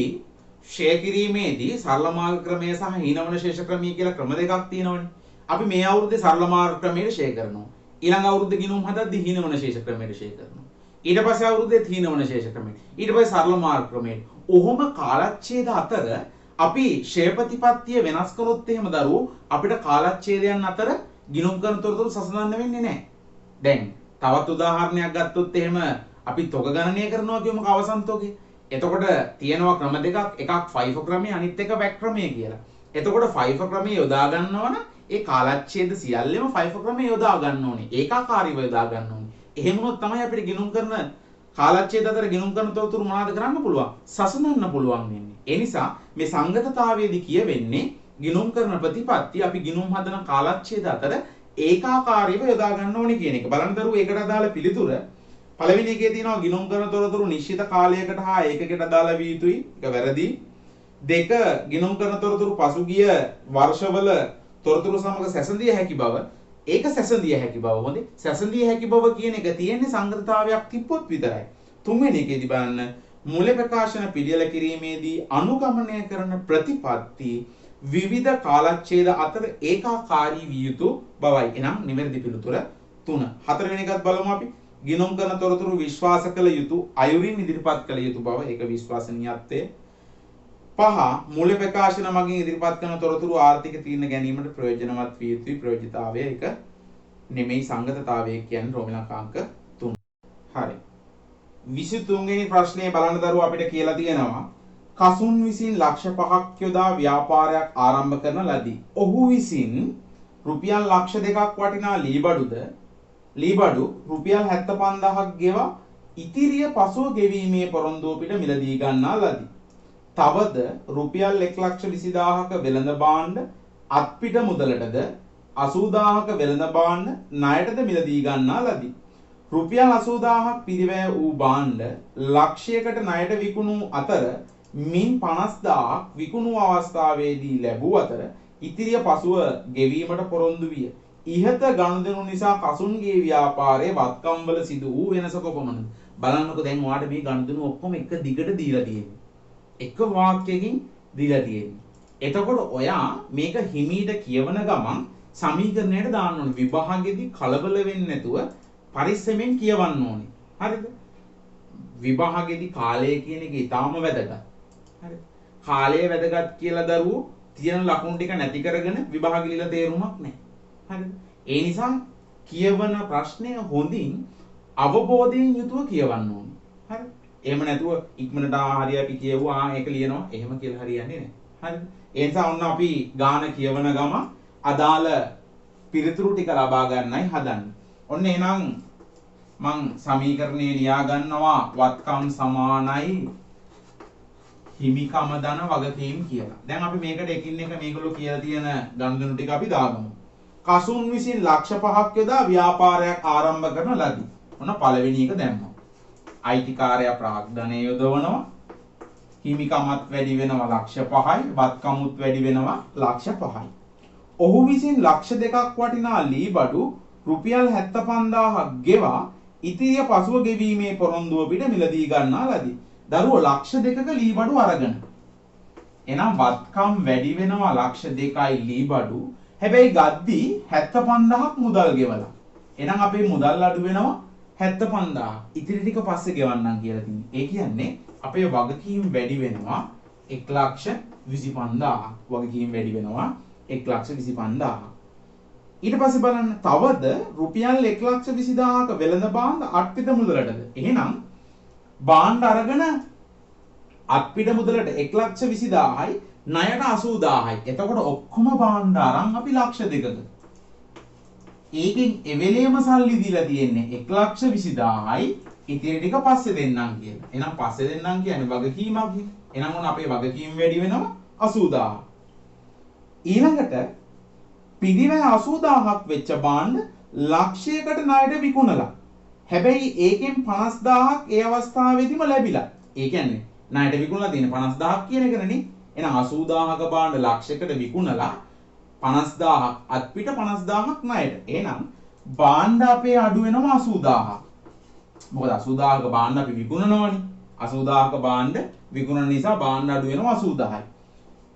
ෂෙයා කිරීමේදී සරල මාර්ග ක්‍රමය සහ හීනවන ශේෂ ක්‍රමය කියලා ක්‍රම දෙකක් තියෙනවනේ. අපි මේ අවුරුද්දේ සරල මාර්ග ක්‍රමයට ෂෙයා කරනවා. ඊළඟ අවුරුද්දේ ගිණුම් හදද්දී හීනවන ශේෂ ක්‍රමයට ෂෙයා කරනවා. ඊට පස්සේ අවුරුද්දේ හීනවන ශේෂ ක්‍රමයට. ඊට පස්සේ සරල මාර්ග ක්‍රමයට. ඔහොම කාලච්ඡේද අතර අපි ෂෙයා ප්‍රතිපත්තිය වෙනස් කරොත් එහෙම දරුවෝ අපිට කාලච්ඡේදයන් අතර ගිණුම් කරන තොරතුරු සසඳන්න වෙන්නේ නැහැ. දැන් තවත් උදාහරණයක් ගත්තොත් එහෙම අපි තොග ගණනය කරනවා කියමුක අවසන් තොගේ. එතකොට තියෙනවා ක්‍රම දෙකක්. එකක් FIFO ක්‍රමය, අනිත් එක WACC ක්‍රමය කියලා. එතකොට FIFO ක්‍රමය යොදා ගන්නවනම් ඒ කාලච්ඡේද සියල්ලම FIFO ක්‍රමය යොදා ගන්න ඕනේ. ඒකාකාරීව යොදා ගන්න ඕනේ. එහෙම වුණොත් තමයි අපිට ගිණුම් කරන කාලච්ඡේද අතර ගිණුම් කරන තොරතුරු මොනවද කරන්න පුළුවන්? සසඳන්න පුළුවන් වෙන්නේ. ඒ නිසා මේ සංගතතාවයේදී කියවෙන්නේ ගිණුම් කරන ප්‍රතිපත්ති අපි ගිණුම් හදන කාලච්ඡේද අතර ඒකාකාරීව යොදා ගන්න ඕනේ කියන එක. බලන්න දරුවෝ ඒකට අදාළ පිළිතුර පළවෙනි එකේ තියෙනවා ගිණුම් කරන තොරතුරු නිශ්චිත කාලයකට හා ඒකකට අදාළ විය යුතුයි. ඒක වැරදි. දෙක ගිණුම් කරන තොරතුරු පසුගිය වර්ෂවල තොරතුරු සමග සැසඳිය හැකි බව. ඒක සැසඳිය හැකි බව. හොඳේ. සැසඳිය හැකි බව කියන එක තියෙන්නේ සංගතතාවයක් තිබ්බොත් විතරයි. තුන්වෙනි එකේදී බලන්න මූල්‍ය ප්‍රකාශන පිළියෙල කිරීමේදී අනුගමනය කරන ප්‍රතිපත්ති විවිධ කාලච්ඡේද අතර ඒකාකාරී විය යුතු බවයි. එනම් නිවැරදි පිළිතුර 3. හතරවෙනි එකත් බලමු අපි. ගිණුම් කරන තොරතුරු විශ්වාස කළ යුතු අයුරින් ඉදිරිපත් කළ යුතු බව. ඒක විශ්වාසනීයත්වය. 5. මූල්‍ය ප්‍රකාශන මගින් ඉදිරිපත් කරන තොරතුරු ආර්ථික තීරණ ගැනීමට ප්‍රයෝජනවත් විය යුතුයි. ප්‍රයෝජිතාවය ඒක නෙමෙයි සංගතතාවය කියන්නේ රෝමිලක අංක 3. හරි. 23 වෙනි ප්‍රශ්නේ බලන්න දරුවෝ අපිට කියලා තියෙනවා කසුන් විසින් ලක්ෂ 5ක් යොදා ව්‍යාපාරයක් ආරම්භ කරන ලදී. ඔහු විසින් රුපියල් ලක්ෂ 2ක් වටිනා ලීබඩු රුපියල් 75000ක් ගෙවා ඉතිරිය පසුව ගෙවීමේ පොරොන්දුව පිට මිලදී ගන්නා ලදී. තවද රුපියල් 1,20,000ක වෙළඳ භාණ්ඩ අත්පිට මුදලටද 80000ක වෙළඳ භාණ්ඩ ණයටද මිලදී ගන්නා ලදී. රුපියල් 80000ක් පිරිවැය වූ භාණ්ඩ ලක්ෂයකට ණයට විකුණු අතර මින් 50000ක් විකුණු අවස්ථාවේදී ලැබූ අතර ඉතිරිය පසුව ගෙවීමට පොරොන්දු විය. ඉහත ගනුදෙනු නිසා කසුන්ගේ ව්‍යාපාරයේ වත්කම් වල සිදු වූ වෙනස කොපමණද? බලන්නකෝ දැන් ඔයාලට මේ ගනුදෙනු ඔක්කොම එක දිගට දීලා තියෙන්නේ. එක වාක්‍යයකින් දීලා තියෙන්නේ. එතකොට ඔයා මේක හිමීට කියවන ගමන් සමීකරණයට දාන්න ඕනේ. විභාගෙදි කලබල වෙන්නේ නැතුව පරිස්සමෙන් කියවන්න ඕනේ. හරිද? විභාගෙදි කාලය කියන එක ඊටාම වැදගත්. හරිද? කාලය වැදගත් කියලා දරුවෝ තියෙන ලකුණු ටික නැති කරගෙන විභාගෙ ලියලා තේරුමක් නැහැ. හරිද? ඒ නිසා කියවන ප්‍රශ්නය හොඳින් අවබෝධයෙන් යුතුව කියවන්න ඕනේ. හරිද? එහෙම නැතුව ඉක්මනට හරි අපි කියවුවා ඒක ලියනවා එහෙම කියලා හරියන්නේ නැහැ. හරිද? ඒ නිසා ඔන්න අපි ගාන කියවන ගම අදාළ පිළිතුරු ටික ලබා ගන්නයි හදන්නේ. ඔන්න එහෙනම් මං සමීකරණේ ලියා ගන්නවා වත්කම් සමානයි හිමිකම ධන වගකීම් කියලා. දැන් අපි මේකට එකින් එක මේගොල්ලෝ කියලා තියෙන ගනුදෙනු ටික අපි දාගමු. කසුන් විසින් ලක්ෂ 5ක් යොදා ව්‍යාපාරයක් ආරම්භ කරන ලදී. ඔන්න පළවෙනි එක දැම්මා. අයිතිකාරයා ප්‍රාග්ධනය යොදවනවා. හිමිකමත් වැඩි වෙනවා ලක්ෂ 5යි, වත්කමුත් වැඩි වෙනවා ලක්ෂ 5යි. ඔහු විසින් ලක්ෂ 2ක් වටිනා ලී බඩු රුපියල් 75000ක් ගෙවා ඉතිරිය පසුව ගෙවීමේ පොරොන්දුව පිට මිලදී ගන්නා ලදී. දරුවෝ ලක්ෂ 2ක ලී බඩු අරගෙන. එනම් වත්කම් වැඩි වෙනවා ලක්ෂ 2යි ලී බඩු. හැබැයි ගද්දී 75000ක් මුදල් ගෙවලා. එහෙනම් අපේ මුදල් අඩු වෙනවා 75000. ඉතිරි ටික පස්සේ ගෙවන්නම් කියලා තින්නේ. ඒ කියන්නේ අපේ වගකීම් වැඩි වෙනවා 125000. වගකීම් වැඩි වෙනවා 125000. ඊට පස්සේ බලන්න තවද රුපියල් 120000ක වෙළඳ භාණ්ඩ අත්පිට මුදලටද. එහෙනම් භාණ්ඩ අරගෙන අත්පිට මුදලට 120000යි ණයට 80000යි. එතකොට ඔක්කොම භාණ්ඩ අරන් අපි ලක්ෂ 2ක. ඒකෙන් එවෙලේම සල්ලි දීලා තියෙන්නේ 120000යි ඉතිරි ටික පස්සේ දෙන්නම් කියලා. එහෙනම් පස්සේ දෙන්නම් කියන්නේ වගකීමක්. එහෙනම් මොන අපේ වගකීම් වැඩි වෙනවා 80000. ඊළඟට පිරිවැය 80000ක් වෙච්ච භාණ්ඩ ලක්ෂයකට ණයට විකුණලා. හැබැයි ඒකෙන් 50000ක් ඒ අවස්ථාවේදීම ලැබිලා. ඒ කියන්නේ ණයට විකුණලා තියෙන 50000ක් කියන එකනේ. එහෙනම් 80000ක භාණ්ඩ ලක්ෂයකට විකුණලා 50000ක් අත්පිට 50000ක් ණයට. එහෙනම් භාණ්ඩ අපේ අඩු වෙනවා 80000ක්. මොකද 80000ක භාණ්ඩ අපි විකුණනවනේ. 80000ක භාණ්ඩ විකුණන නිසා භාණ්ඩ අඩු වෙනවා 80000යි.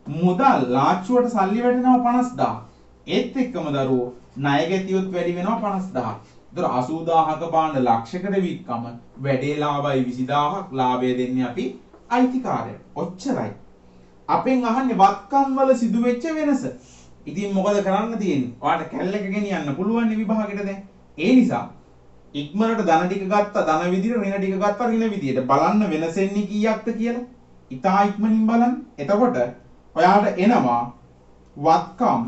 මුදල් ලාච්චුවට සල්ලි වැටෙනවා 50000. ඒත් එක්කම දරුවෝ ණය ගැතියොත් වැඩි වෙනවා 50000. ඒතර 80000ක භාණ්ඩ ලක්ෂයකට වික්කම වැඩේ ලාභයි 20000ක්. ලාභය දෙන්නේ අපි අයිතිකාරයට. ඔච්චරයි. අපෙන් අහන්නේ වත්කම් වල සිදුවෙච්ච වෙනස. ඉතින් මොකද කරන්න තියෙන්නේ? ඔයාලට කැල් එක ගෙනියන්න පුළුවන් විභාගෙට දැන්. ඒ නිසා ඉක්මනට ධන ටික ගත්තා ධන විදියට ඍණ ටික ගත්තා ඍණ විදියට බලන්න වෙනසෙන්නේ කීයක්ද කියලා. ඉතා ඉක්මනින් බලන්න. එතකොට ඔයාලට එනවා වත්කම්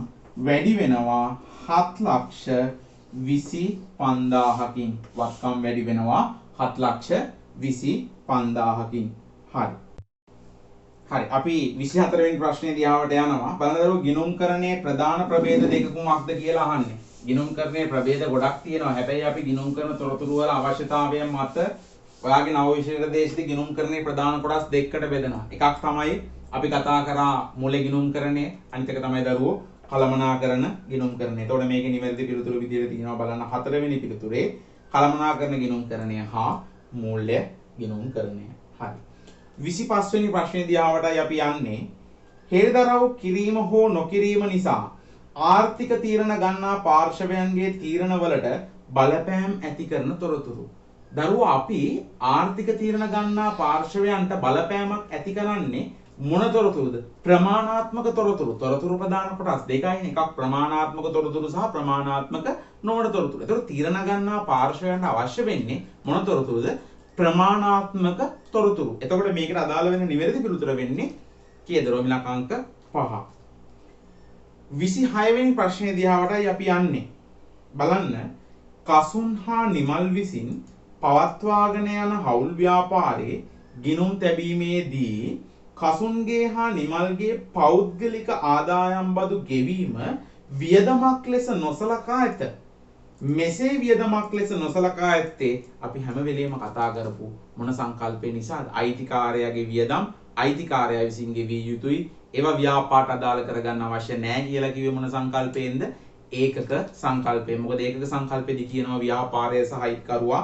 වැඩි වෙනවා 7,25,000කින්. වත්කම් වැඩි වෙනවා 7,25,000කින්. හරි. හරි අපි 24 වෙනි ප්‍රශ්නේ දිහාවට යනවා. බලනදරුවෝ ගිණුම්කරණයේ ප්‍රධාන ප්‍රභේද දෙක කුමක්ද කියලා අහන්නේ. ගිණුම්කරණයේ ප්‍රභේද ගොඩක් තියෙනවා. හැබැයි අපි ගිණුම් කරන තොරතුරු වල අවශ්‍යතාවයන් මත ඔයාගේ නව විෂයක දේශිත ගිණුම්කරණයේ ප්‍රධාන කොටස් දෙකකට බෙදනවා. එකක් තමයි අපි කතා කරා මුල ගිණුම්කරණය. අනිත් එක තමයි දරුවෝ කළමනාකරන ගිණුම්කරණය. එතකොට මේකේ නිවැරදි පිළිතුරු විදියට තියෙනවා බලන්න. හතරවෙනි පිළිතුරේ කළමනාකරන ගිණුම්කරණය හා මූල්‍ය ගිණුම්කරණය. හරි. 25 වෙනි ප්‍රශ්නේ දිහාවටයි අපි යන්නේ. හෙළිදරව් කිරීම හෝ නොකිරීම නිසා ආර්ථික තීරණ ගන්නා පාර්ශවයන්ගේ තීරණවලට බලපෑම් ඇති කරන තොරතුරු. දරුවෝ අපි ආර්ථික තීරණ ගන්නා පාර්ශවයන්ට බලපෑමක් ඇති කරන්නේ මොන තොරතුරුද? ප්‍රමාණාත්මක තොරතුරු. තොරතුරු ප්‍රධාන කොටස් දෙකයිනේ. එකක් ප්‍රමාණාත්මක තොරතුරු සහ ප්‍රමාණාත්මක නොවන තොරතුරු. ඒතකොට තීරණ ගන්නා පාර්ශවයන්ට අවශ්‍ය වෙන්නේ මොන තොරතුරුද? ප්‍රමාණාත්මක තොරතුරු. එතකොට මේකට අදාළ වෙන නිවැරදි පිළිතුර වෙන්නේ කීයද? රෝමිලක අංක 5. 26 වෙනි ප්‍රශ්නේ දිහාවටයි අපි යන්නේ. බලන්න කසුන් හා නිමල් විසින් පවත්වාගෙන යන හවුල් ව්‍යාපාරයේ ගිණුම් තැබීමේදී කසුන්ගේ හා නිමල්ගේ පෞද්ගලික ආදායම් බදු ගෙවීම වියදමක් ලෙස නොසලකා ඇත. මෙසේ වියදමක් ලෙස නොසලකා ඇත්තේ අපි හැම වෙලෙම කතා කරපු මොන සංකල්පය නිසාද? අයිතිකාරයාගේ වියදම් අයිතිකාරයා විසින් ගෙවිය යුතුයි. ඒවා ව්‍යාපාරට අදාළ කරගන්න අවශ්‍ය නැහැ කියලා කිව්වේ මොන සංකල්පයෙන්ද? ඒකක සංකල්පයෙන්. මොකද ඒකක සංකල්පෙදි කියනවා ව්‍යාපාරය සහ අයිතිකරුවා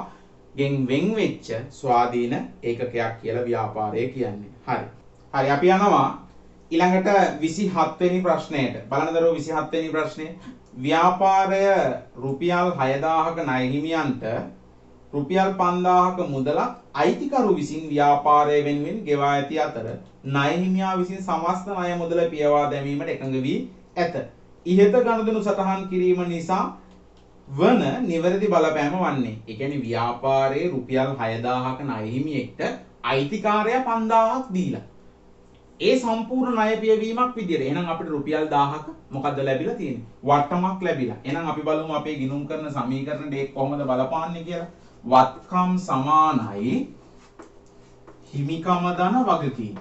ගෙන් වෙන් වෙච්ච ස්වාධීන ඒකකයක් කියලා ව්‍යාපාරය කියන්නේ. හරි. හරි අපි යනවා ඊළඟට 27 වෙනි ප්‍රශ්නයට. බලන්න දරුවෝ 27 වෙනි ප්‍රශ්නය. ව්‍යාපාරය රුපියල් 6000ක ණය හිමියන්ට රුපියල් 5000ක මුදලක් අයිතිකරු විසින් ව්‍යාපාරය වෙනුවෙන් ගෙවා ඇති අතර ණය හිමියා විසින් සමස්ත ණය මුදල පියවා දැමීමට එකඟ වී ඇත. ඉහත ගනුදෙනු සටහන් කිරීම නිසා වන නිවැරදි බලපෑම වන්නේ. ඒ කියන්නේ ව්‍යාපාරයේ රුපියල් 6000ක ණය හිමියෙක්ට අයිතිකාරයා 5000ක් දීලා. ඒ සම්පූර්ණ ණය පියවීමක් විදියට. එහෙනම් අපිට රුපියල් 1000ක මොකද්ද ලැබිලා තියෙන්නේ? වට්ටමක් ලැබිලා. එහෙනම් අපි බලමු අපේ ගිණුම් කරන සමීකරණේ ඒක කොහොමද බලපාන්නේ කියලා. වත්කම් සමානයි හිමිකම ධන වගකීම.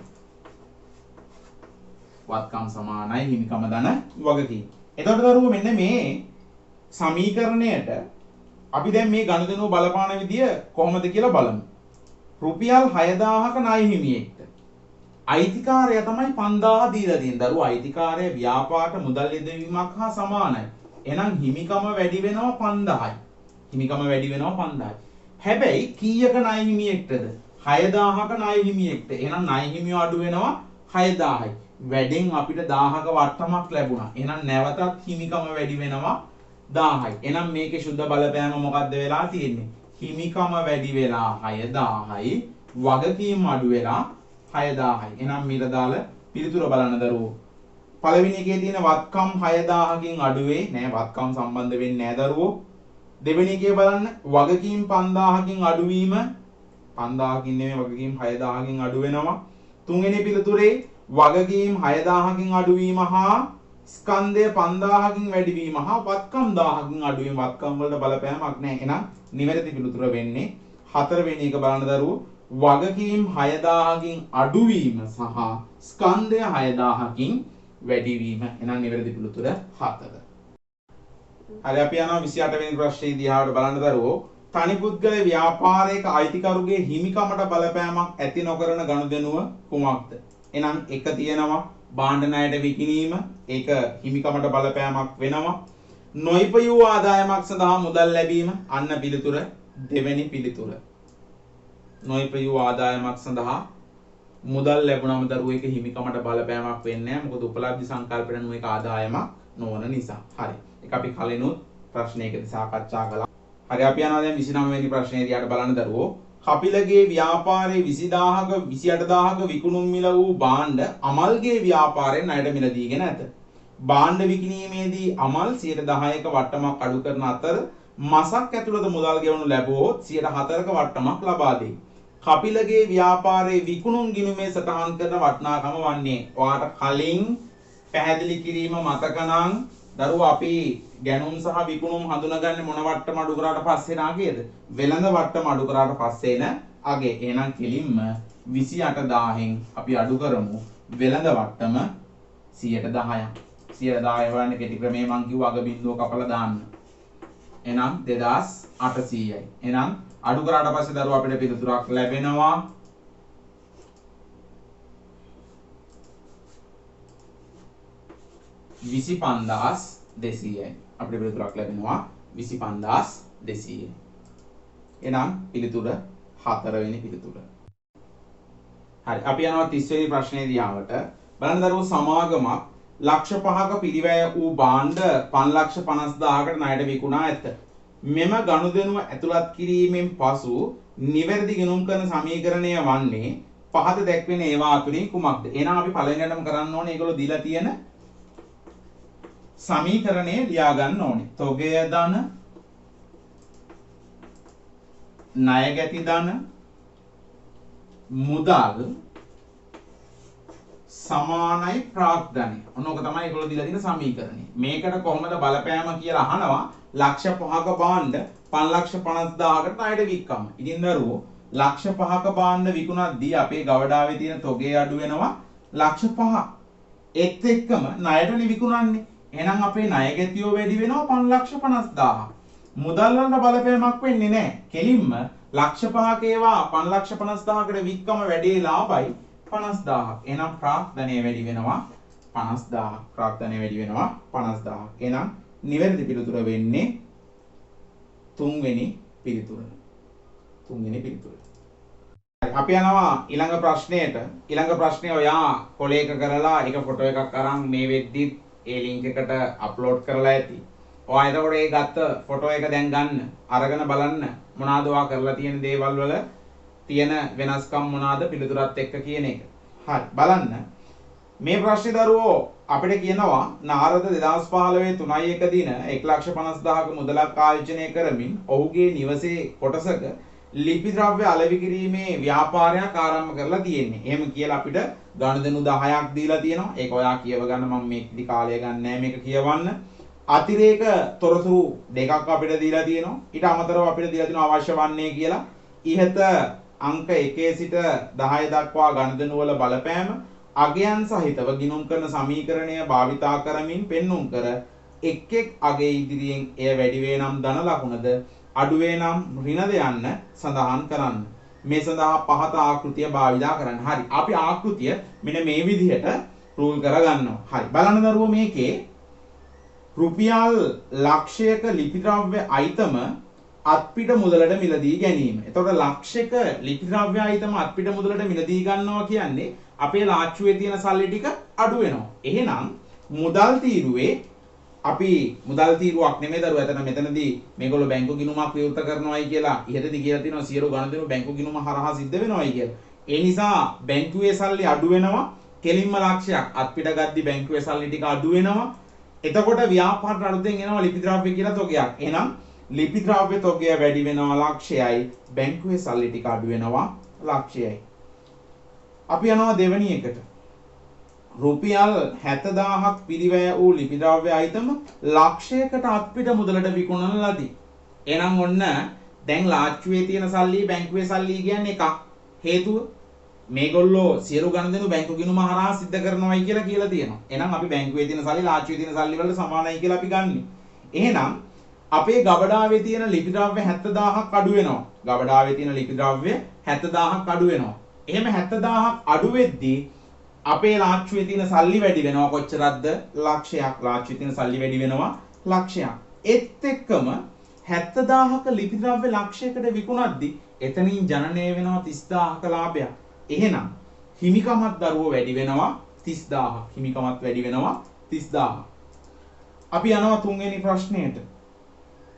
වත්කම් සමානයි හිමිකම ධන වගකීම. එතකොට දරුවෝ මෙන්න මේ සමීකරණයට අපි දැන් මේ ගනුදෙනුව බලපාන විදිය කොහොමද කියලා බලමු. රුපියල් 6000ක ණය හිමියෙක්ට අයිතිකාරයා තමයි 5000 දීලා තියෙන. දරුවෝ අයිතිකාරය ව්‍යාපාරට මුදල් යෙදවීමක් හා සමානයි. එහෙනම් හිමිකම වැඩි වෙනවා 5000යි. හිමිකම වැඩි වෙනවා 5000යි. හැබැයි කීයක ණය හිමියෙක්ටද? 6000ක ණය හිමියෙක්ට. එහෙනම් ණය හිමියෝ අඩු වෙනවා 6000යි. වැඩෙන් අපිට 1000ක වට්ටමක් ලැබුණා. එහෙනම් නැවතත් හිමිකම වැඩි වෙනවා 1000යි. එහෙනම් මේකේ සුද්ධ බලපෑම මොකද්ද වෙලා තියෙන්නේ? හිමිකම වැඩි වෙලා 6000යි. වගකීම් අඩු වෙලා 6000යි. එහෙනම් මීට දාල පිළිතුර බලන්න දරුවෝ. පළවෙනි එකේ තියෙන වත්කම් 6000කින් අඩු වෙයි නෑ. වත්කම් සම්බන්ධ වෙන්නේ නෑ දරුවෝ. දෙවෙනි එකේ බලන්න වගකීම් 5000කින් අඩුවීම 5000කින් නෙමෙයි වගකීම් 6000කින් අඩු වෙනවා. තුන්වෙනි පිළිතුරේ වගකීම් 6000කින් අඩුවීම හා ස්කන්ධය 5000කින් වැඩිවීම හා වත්කම් 1000කින් අඩුවීම. වත්කම් වලට බලපෑමක් නෑ. එහෙනම් නිවැරදි පිළිතුර වෙන්නේ හතරවෙනි එක බලන්න දරුවෝ. වගකීම් 6000කින් අඩුවීම සහ ස්කන්ධය 6000කින් වැඩිවීම. එහෙනම් නිවැරදි පිළිතුර 4. හරි අපි යනවා 28 වෙනි ප්‍රශ්නේ දිහාට බලන්න දරුවෝ. තනි පුද්ගල ව්‍යාපාරයක අයිතිකරුගේ හිමිකමට බලපෑමක් ඇති නොකරන ගනුදෙනුව කුමක්ද? එහෙනම් එක තියෙනවා භාණ්ඩ ණයට විකිණීම. ඒක හිමිකමට බලපෑමක් වෙනවා. නොයිපයූ ආදායමක් සඳහා මුදල් ලැබීම. අන්න පිළිතුර දෙවෙනි පිළිතුර. නොයිපයූ ආදායමක් සඳහා මුදල් ලැබුණම දරුවෝ ඒක හිමිකමට බලපෑමක් වෙන්නේ නැහැ. මොකද උපලබ්ධි සංකල්පන නොයක ආදායමක් නොවන නිසා. හරි. ඒක අපි කලිනුත් ප්‍රශ්නයකදී සාකච්ඡා කළා. හරි අපි යනවා දැන් 29 වෙනි ප්‍රශ්නේ දිහාට බලන්න දරුවෝ. කපිලගේ ව්‍යාපාරයේ 20000ක 28000ක විකුණුම් මිල වූ භාණ්ඩ අමල්ගේ ව්‍යාපාරයෙන් ණයට මිලදීගෙන ඇත. භාණ්ඩ විකිණීමේදී අමල් 10%ක වට්ටමක් අඩු කරන අතර මාසක් ඇතුළත මුදල් ගෙවනු ලැබුවොත් 4%ක වට්ටමක් ලබා දෙයි. කපිලගේ ව්‍යාපාරයේ විකුණුම් ගිණුමේ සටහන් කරන වටිනාකම වන්නේ. ඔයාලට කලින් පැහැදිලි කිරීම මතක නම් දරුවෝ අපි ගැනුම් සහ විකුණුම් හඳුනාගන්නේ මොන වට්ටම අඩු කරාට පස්සේ නාගේද? වෙළඳ වට්ටම අඩු කරාට පස්සේ න අගේ. එහෙනම් කෙලින්ම 28000න් අපි අඩු කරමු වෙළඳ වට්ටම 10%ක්. 10% වන්නේ කෙටි ක්‍රමයේ මං කිව්ව අග බිඳුව කපලා දාන්න. එහෙනම් 2800යි. එහෙනම් අඩු කරාට පස්සේ දරුවෝ අපිට පිළිතුරක් ලැබෙනවා 25200යි. අපිට පිළිතුරක් ලැබෙනවා 25200. එහෙනම් පිළිතුර 4 වෙනි පිළිතුර. හරි අපි යනවා 30 වෙනි ප්‍රශ්නේ දිහාට. බලන්න දරුවෝ සමාගමක් ලක්ෂ 5ක පිරිවැය වූ භාණ්ඩ 550000කට ණයට විකුණා ඇත. මෙම ගනුදෙනුව ඇතුළත් කිරීමෙන් පසු නිවැරදි ගිණුම් කරන සමීකරණය වන්නේ පහත දැක්වෙන ඒවා අතුරින් කුමක්ද? එහෙනම් අපි පළවෙනියටම කරන්න ඕනේ ඒගොල්ලෝ දීලා තියෙන සමීකරණය ලියා ගන්න ඕනේ. තොගය ධන, ණය ගැති ධන, මුදල් සමානයි ප්‍රාග්ධනය. ඔන්නෝක තමයි ඒගොල්ලෝ දීලා තියෙන සමීකරණය. මේකට කොහොමද බලපෑම කියලා අහනවා. ලක්ෂ 5ක භාණ්ඩ 550000කට ණයට වික්කම. ඉතින් දරුවෝ ලක්ෂ 5ක භාණ්ඩ විකුණද්දී අපේ ගවඩාවේ තියෙන තොගය අඩු වෙනවා ලක්ෂ 5. ඒත් එක්කම ණයටනේ විකුණන්නේ. එහෙනම් අපේ ණය ගැතියෝ වැඩි වෙනවා 550000. මුදල් වලට බලපෑමක් වෙන්නේ නැහැ. කෙලින්ම ලක්ෂ 5ක ඒවා 5,50,000කට වික්කම වැඩි ලාභයි 50,000ක්. එහෙනම් ප්‍රාග්ධනය වැඩි වෙනවා 50,000ක්. ප්‍රාග්ධනය වැඩි වෙනවා 50,000ක්. එහෙනම් නිවැරදි පිළිතුර වෙන්නේ තුන්වෙනි පිළිතුර. තුන්වෙනි පිළිතුර. අපි යනවා ඊළඟ ප්‍රශ්නයට. ඊළඟ ප්‍රශ්නේ ඔයා කොලේක කරලා ඒක ෆොටෝ එකක් අරන් මේ වෙද්දි ඒ ලින්ක් එකට අප්ලෝඩ් කරලා ඇති. ඔයා එතකොට ඒ ගත්ත ෆොටෝ එක දැන් ගන්න. අරගෙන බලන්න මොනවාද ඔයා කරලා තියෙන දේවල් වල තියෙන වෙනස්කම් මොනවාද පිළිතුරත් එක්ක කියන එක. හරි බලන්න. මේ ප්‍රශ්නේ දරුවෝ අපිට කියනවා නාරද 2015 3.1 දින 1,50,000ක මුදලක් ආයෝජනය කරමින් ඔහුගේ නිවසේ කොටසක ලිපි ද්‍රව්‍ය අලෙවි කිරීමේ ව්‍යාපාරයක් ආරම්භ කරලා තියෙන්නේ. එහෙම කියලා අපිට ගණදෙනු 10ක් දීලා තියෙනවා. ඒක ඔයා කියව ගන්න මම මේකෙදි කාලය ගන්න නැහැ මේක කියවන්න. අතිරේක තොරතුරු දෙකක් අපිට දීලා තියෙනවා. ඊට අමතරව අපිට දීලා තියෙනවා අවශ්‍ය වන්නේ කියලා ඉහත අංක 1 සිට 10 දක්වා ගණදෙනු වල බලපෑම අගයන් සහිතව ගිණුම් කරන සමීකරණය භාවිතා කරමින් පෙන්눔 කර එක් එක් අගයේ ඉදිරියෙන් එය වැඩි වේ නම් ධන ලකුණද අඩු වේ නම් ඍණද යන්න සඳහන් කරන්න. මේ සඳහා පහත ආකෘතිය භාවිතා කරන්න. හරි. අපි ආකෘතිය මෙන්න මේ විදිහට රූල් කරගන්නවා. හරි. බලන්න දරුවෝ මේකේ රුපියල් ලක්ෂයක ලිපි ද්‍රව්‍ය අයිතම අත්පිට මුදලට මිලදී ගැනීම. එතකොට ලක්ෂයක ලිපි ද්‍රව්‍ය අයිතම අත්පිට මුදලට මිලදී ගන්නවා කියන්නේ අපේ ලාච්චුවේ තියෙන සල්ලි ටික අඩු වෙනවා. එහෙනම් මුදල් තීරුවේ අපි මුදල් තීරුවක් නෙමෙයි දරුවෝ. එතන මෙතනදී මේගොල්ලෝ බැංකු ගිණුමක් විවෘත කරනවායි කියලා ඉහතදී කියලා තියෙනවා සියලු ගණදෙනු බැංකු ගිණුම හරහා සිද්ධ වෙනවායි කියලා. ඒ නිසා බැංකුවේ සල්ලි අඩු වෙනවා. කෙලින්ම ලක්ෂයක් අත්පිට ගද්දි බැංකුවේ සල්ලි ටික අඩු වෙනවා. එතකොට ව්‍යාපාරට අලුතෙන් එනවා ලිපි ද්‍රව්‍ය කියලා තොගයක්. එහෙනම් ලිපි ද්‍රව්‍ය තොගය වැඩි වෙනවා ලක්ෂයයි. බැංකුවේ සල්ලි ටික අඩු වෙනවා ලක්ෂයයි. අපි යනවා දෙවෙනි එකට. රුපියල් 70,000ක් පිරිවැය වූ ලිපි ද්‍රව්‍ය අයිතම ලක්ෂයකට අත්පිට මුදලට විකුණන ලදී. එහෙනම් ඔන්න දැන් ලාච්චුවේ තියෙන සල්ලි බැංකුවේ සල්ලි කියන්නේ එකක්. හේතුව මේගොල්ලෝ සියලු ගණදෙනු බැංකු ගිණුම හරහා සිද්ධ කරනවායි කියලා තියෙනවා. එහෙනම් අපි බැංකුවේ තියෙන සල්ලි ලාච්චුවේ තියෙන සල්ලි වලට සමානයි කියලා අපි ගන්නෙ. එහෙනම් අපේ ගබඩාවේ තියෙන ලිපි ද්‍රව්‍ය 70,000ක් අඩු වෙනවා. ගබඩාවේ තියෙන ලිපි ද්‍රව්‍ය 70,000ක් අඩු වෙනවා. එහෙම 70,000ක් අඩු වෙද්දී අපේ ලාච්චුවේ තියෙන සල්ලි වැඩි වෙනවා කොච්චරක්ද? ලක්ෂයක්. ලාච්චුවේ තියෙන සල්ලි වැඩි වෙනවා ලක්ෂයක්. ඒත් එක්කම 70,000ක ලිපි ද්‍රව්‍ය ලක්ෂයකට විකුණද්දී එතනින් ජනනය වෙනවා 30,000ක ලාභයක්. එහෙනම් හිමිකමත් දරුවෝ වැඩි වෙනවා 30,000ක්. හිමිකමත් වැඩි වෙනවා 30,000ක්. අපි යනවා තුන්වෙනි ප්‍රශ්නයට.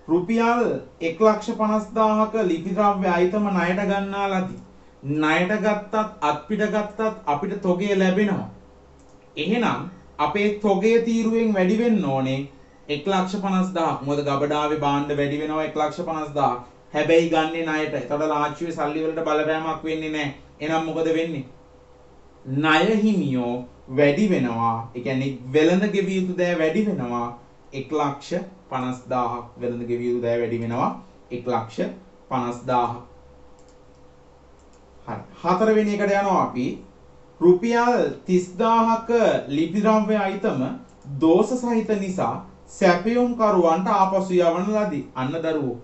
රුපියල් 1,50,000ක ලිපි ද්‍රව්‍ය අයිතම ණයට ගන්නා ලදී. ණයට ගත්තත් අත්පිට ගත්තත් අපිට තොගය ලැබෙනවා. එහෙනම් අපේ තොගය තීරුවෙන් වැඩි වෙන්න ඕනේ 1,50,000ක්. මොකද ගබඩාවේ භාණ්ඩ වැඩි වෙනවා 1,50,000ක්. හැබැයි ගන්නේ ණයට. එතකොට ලාච්චුවේ සල්ලි වලට බලපෑමක් වෙන්නේ නැහැ. එහෙනම් මොකද වෙන්නේ? ණය හිමියෝ වැඩි වෙනවා. ඒ කියන්නේ වෙළඳ ගෙවිය යුතු දෑ වැඩි වෙනවා 1,50,000ක්. වෙළඳ ගෙවිය යුතු දෑ වැඩි වෙනවා 1,50,000ක්. හරි. හතරවෙනි එකට යනවා අපි. රුපියල් 30,000ක ලිපි ද්‍රව්‍ය අයිතම දෝෂ සහිත නිසා සැපයුම් කරුවන්ට ආපසු යවන ලදී. අන්න දරුවෝ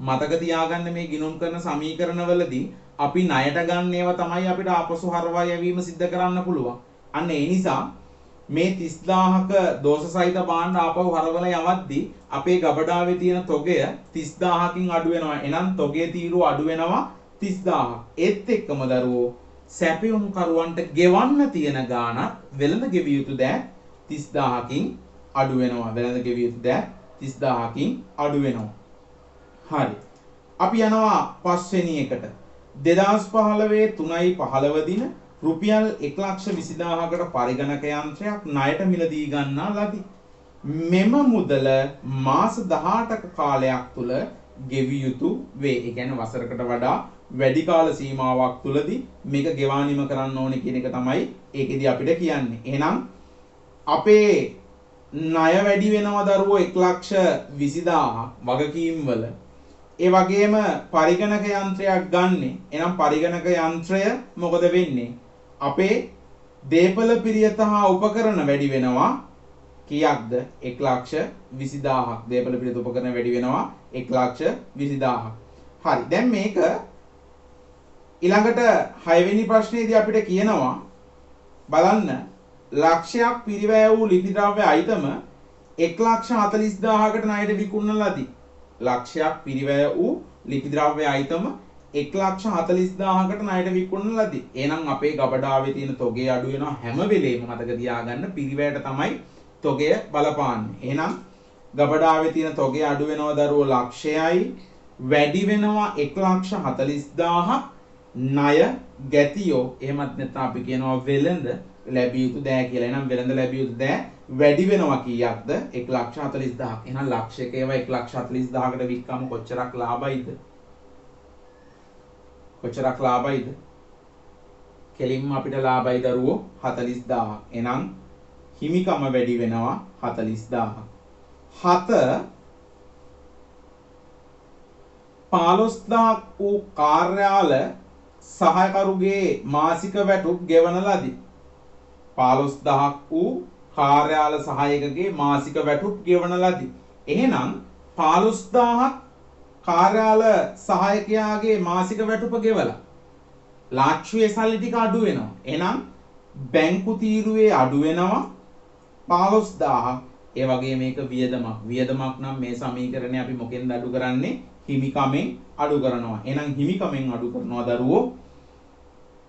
මතක තියාගන්න මේ ගිණුම් කරන සමීකරණවලදී අපි ණයට ගන්න ඒවා තමයි අපිට ආපසු හරවා යැවීම සිද්ධ කරන්න පුළුවන්. අන්න ඒ නිසා මේ 30,000ක දෝෂ සහිත භාණ්ඩ ආපහු හරවලා යවද්දී අපේ ගබඩාවේ තියෙන තොගය 30,000කින් අඩු වෙනවා. එහෙනම් තොගයේ තීරුව අඩු වෙනවා 30,000ක්. ඒත් එක්කම දරුවෝ සැපයුම් කරුවන්ට ගෙවන්න තියෙන ගාණක් වෙළඳ ගෙවිය යුතු දෑ 30,000කින් අඩු වෙනවා. වෙළඳ ගෙවිය යුතු දෑ 30,000කින් අඩු වෙනවා. හරි. අපි යනවා පස්වෙනි එකට. 2015 3.15 දින රුපියල් 1,20,000කට පරිගණක යන්ත්‍රයක් ණයට මිලදී ගන්නා ලදී. මෙම මුදල මාස 18ක කාලයක් තුල ගෙවිය යුතු වේ. ඒ කියන්නේ වසරකට වඩා වැඩි කාල සීමාවක් තුලදී මේක ගෙවා නිම කරන්න ඕනේ කියන එක තමයි ඒකෙදි අපිට කියන්නේ. එහෙනම් අපේ ණය වැඩි වෙනවා දරුවෝ 1,20,000 වගකීම් වල. ඒ වගේම පරිගණක යන්ත්‍රයක් ගන්නෙ. එහෙනම් පරිගණක යන්ත්‍රය මොකද වෙන්නේ? අපේ දේපල පිරියත හා උපකරණ වැඩි වෙනවා. කීයක්ද 1,20,000ක්. දේපල පිළිතුරු උපකරණ වැඩි වෙනවා 1,20,000ක්. හරි. දැන් මේක ඊළඟට 6 වෙනි ප්‍රශ්නේදී අපිට කියනවා බලන්න ලක්ෂයක් පිරිවැය වූ ලිපි ද්‍රව්‍ය අයිතම 1,40,000කට ණයට විකුණන ලදී. ලක්ෂයක් පිරිවැය වූ ලිපි ද්‍රව්‍ය අයිතම 1,40,000කට ණයට විකුණන ලදී. එහෙනම් අපේ ගබඩාවේ තියෙන තොගේ අඩු වෙනවා හැම වෙලේම මතක තියාගන්න පිරිවැයට තමයි තොගය බලපාන්නේ. එහෙනම් ගබඩාවේ තියෙන තොගේ අඩු වෙනවා දරුවෝ ලක්ෂයයි වැඩි වෙනවා 1,40,000ක් ණය ගැතියෝ එහෙමත් නැත්නම් අපි කියනවා වෙළඳ ලැබිය යුතු දෑ කියලා. එහෙනම් වෙළඳ ලැබිය යුතු දෑ වැඩි වෙනවා කීයක්ද 1,40,000ක්. එහෙනම් ලක්ෂයක ඒවා 1,40,000කට වික්කම කොච්චරක් ලාභයිද? කොච්චරක් ලාභයිද? කෙලින්ම අපිට ලාභයි දරුවෝ 40,000ක්. එහෙනම් හිමිකම වැඩි වෙනවා 40,000ක්. 7 15,000ක් වූ කාර්යාල සහායකරුගේ මාසික වැටුප් ගෙවන ලදී. 15,000ක් වූ කාර්යාල සහායකගේ මාසික වැටුප් ගෙවන ලදී. එහෙනම් 15,000ක් කාර්යාල සහායකයාගේ මාසික වැටුප ගෙවලා ලාච්චුවේ සල්ලි ටික අඩු වෙනවා. එහෙනම් බැංකු තීරුවේ අඩු වෙනවා 15,000ක්. ඒ වගේ මේක වියදමක්. වියදමක් නම් මේ සමීකරණය අපි මොකෙන්ද අඩු කරන්නේ? හිමිකමෙන් අඩු කරනවා. එහෙනම් හිමිකමෙන් අඩු කරනවා දරුවෝ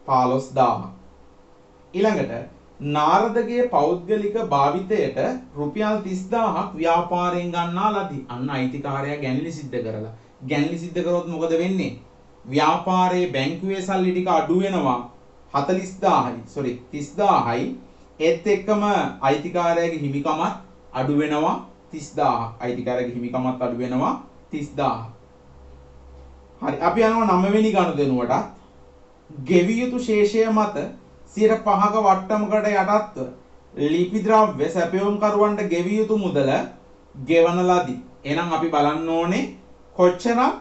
15,000ක්. ඊළඟට නාරදගේ පෞද්ගලික භාවිතයට රුපියල් 30,000ක් ව්‍යාපාරයෙන් ගන්නා ලදී. අන්න අයිතිකාරයා ගැන්ලි සිද්ධ කරලා. ගැන්ලි සිද්ධ කරොත් මොකද වෙන්නේ? ව්‍යාපාරයේ බැංකුවේ සල්ලි ටික අඩු වෙනවා 30,000යි. ඒත් එක්කම අයිතිකාරයාගේ හිමිකමත් අඩු වෙනවා 30,000ක්. අයිතිකාරයාගේ හිමිකමත් අඩු වෙනවා 30,000ක්. හරි අපි යනවා 9 වෙනි ගනුදෙනුවට. ගෙවිය යුතු ශේෂය මත 5%ක වට්ටමකට යටත්ව ලිපි ද්‍රව්‍ය සැපයුම් කරුවන්ට ගෙවිය යුතු මුදල ගෙවන ලදී. එහෙනම් අපි බලන්න ඕනේ කොච්චරක්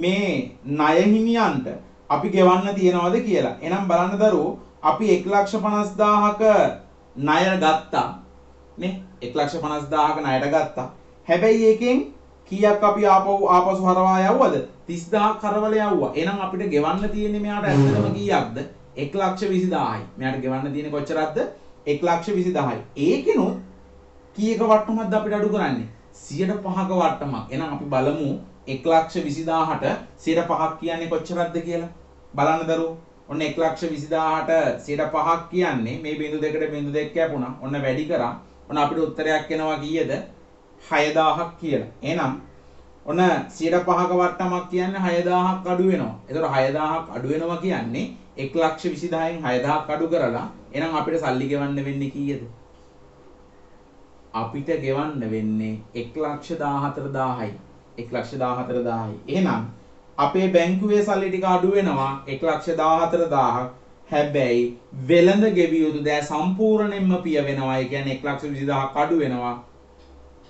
මේ ණය හිමියන්ට අපි ගෙවන්න තියනවද කියලා. එහෙනම් බලන්න දරුවෝ අපි 1,50,000ක ණය ගත්තා නේ. 1,50,000ක ණයට ගත්තා. හැබැයි ඒකෙන් කීයක් අපි ආපසු හරවා යවුවද? 30,000ක් හරවල යවුවා. එහෙනම් අපිට ගෙවන්න තියෙන්නේ මෙයාට ඇත්තටම කීයක්ද? 1,20,000යි. මෙයාට ගෙවන්න තියෙන්නේ කොච්චරක්ද? 1,20,000යි. ඒකිනුත් කීයක වට්ටමක්ද අපිට අඩු කරන්නේ? 105ක වට්ටමක්. එහෙනම් අපි බලමු 1,20,000ට 105ක් කියන්නේ කොච්චරක්ද කියලා. බලන්න දරුවෝ. ඔන්න 1,20,000ට 105ක් කියන්නේ මේ බිංදු දෙකට බිංදු දෙක කැපුණා. ඔන්න වැඩි කරා. ඔන්න අපිට උත්තරයක් එනවා කීයද? 6,000ක් කියලා. එහෙනම් ඔන්න 105ක වට්ටමක් කියන්නේ 6,000ක් අඩු වෙනවා. ඒතකොට 6,000ක් අඩු වෙනවා කියන්නේ 1,20,000න් 6,000ක් අඩු කරලා එහෙනම් අපිට සල්ලි ගෙවන්න වෙන්නේ කීයද? අපිට ගෙවන්න වෙන්නේ 1,14,000යි. 1,14,000යි. එහෙනම් අපේ බැංකුවේ සල්ලි ටික අඩු වෙනවා 1,14,000ක්. හැබැයි වෙළඳ ගෙවිය යුතු දෑ සම්පූර්ණයෙන්ම පිය වෙනවා. ඒ කියන්නේ 1,20,000ක් අඩු වෙනවා.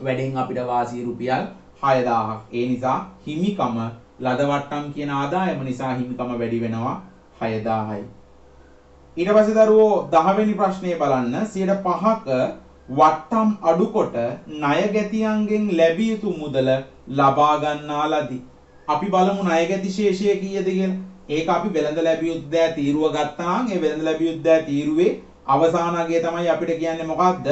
වැඩෙන් අපිට වාසිය රුපියල් 6,000ක්. ඒ නිසා හිමිකම ලද වට්ටම් කියන ආදායම නිසා හිමිකම වැඩි වෙනවා 6,000යි. ඊට පස්සේ දරුවෝ 10 වෙනි ප්‍රශ්නේ බලන්න 5%ක වට්ටම් අඩු කොට ණය ගැතියන්ගෙන් ලැබිය යුතු මුදල ලබා ගන්නා ලදී. අපි බලමු ණය ගැති ශේෂය කීයද කියලා. ඒක අපි වෙළඳ ලැබිය යුතු දෑ තීරුව ගත්තා නම් ඒ වෙළඳ ලැබිය යුතු දෑ තීරුවේ අවසාන අගය තමයි අපිට කියන්නේ මොකක්ද?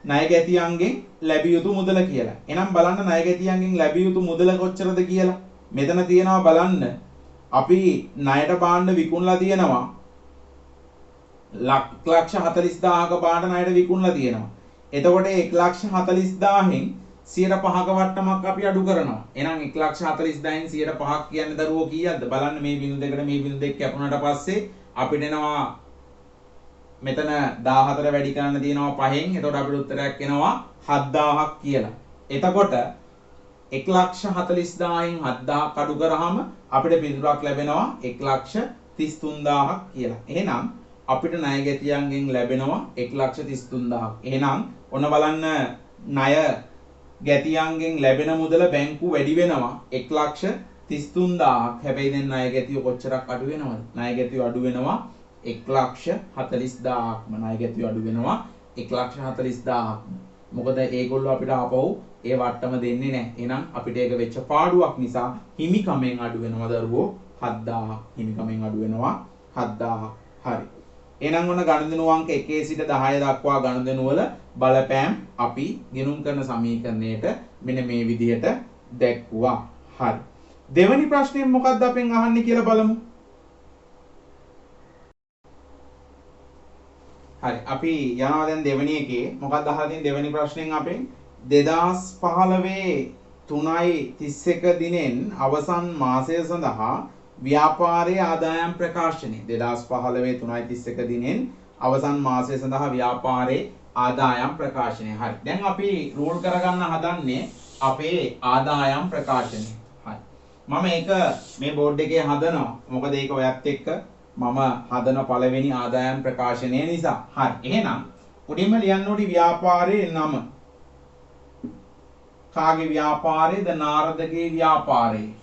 ණය ගැතියන්ගෙන් ලැබිය යුතු මුදල කියලා. එහෙනම් බලන්න ණය ගැතියන්ගෙන් ලැබිය යුතු මුදල කොච්චරද කියලා. මෙතන තියෙනවා බලන්න. අපි ණයට භාණ්ඩ විකුණලා තියෙනවා 1,40,000ක භාණ්ඩ ණයට විකුණලා තියෙනවා. එතකොට 1,40,000න් 105ක වට්ටමක් අපි අඩු කරනවා. එහෙනම් 1,40,000න් 105ක් කියන්නේ දරුවෝ කීයක්ද? බලන්න මේ බිඳු දෙකට මේ බිඳු දෙක කැපුණාට පස්සේ අපිට එනවා මෙතන 14 වැඩි කරන්න තියෙනවා 5න්. එතකොට අපිට උත්තරයක් එනවා 7,000ක් කියලා. එතකොට 1,40,000න් 7,000ක් අඩු කරාම අපිට පිළිතුරක් ලැබෙනවා 1,33,000ක් කියලා. එහෙනම් අපිට ණය ගැතියන්ගෙන් ලැබෙනවා 1,33,000ක්. එහෙනම් ඔන්න බලන්න ණය ගැතියන්ගෙන් ලැබෙන මුදල බැංකු වැඩි වෙනවා 1,33,000ක්. හැබැයි දැන් ණය ගැතිය කොච්චරක් අඩු වෙනවද? ණය ගැතිය අඩු වෙනවා 1,40,000ක්ම. ණය ගැතිය අඩු වෙනවා 1,40,000ක්. මොකද ඒගොල්ලෝ අපිට ආපහු ඒ වට්ටම දෙන්නේ නැහැ. එහෙනම් අපිට ඒක වෙච්ච පාඩුවක් නිසා හිමිකමෙන් අඩු වෙනවා දරුවෝ 7,000ක්. හිමිකමෙන් අඩු වෙනවා 7,000ක්. හරි. එහෙනම් ඔන්න ගනුදෙනු අංක 1 සිට 10 දක්වා ගනුදෙනු වල බලපෑම් අපි ගිණුම් කරන සමීකරණයට මෙන්න මේ විදිහට දැක්වුවා. හරි. දෙවෙනි ප්‍රශ්නේ මොකක්ද අපෙන් අහන්නේ කියලා බලමු. හරි. අපි යනවා දැන් දෙවෙනි එකේ. මොකක්ද අහලා තියෙන්නේ දෙවෙනි ප්‍රශ්නෙන් අපෙන් 2015 3.31 දිනෙන් අවසන් මාසය සඳහා ව්‍යාපාරයේ ආදායම් ප්‍රකාශනය 2015 3.31 දිනෙන් අවසන් මාසය සඳහා ව්‍යාපාරයේ ආදායම් ප්‍රකාශනය. හරි. දැන් අපි රූල් කරගන්න හදන්නේ අපේ ආදායම් ප්‍රකාශනය. හරි. මම ඒක මේ බෝඩ් එකේ හදනවා. මොකද ඒක ඔයත් එක්ක මම හදන පළවෙනි ආදායම් ප්‍රකාශනය නිසා. හරි. එහෙනම් උඩින්ම ලියන්න ඕනි ව්‍යාපාරයේ නම. කාගේ ව්‍යාපාරයේද? නාරදගේ ව්‍යාපාරයේ.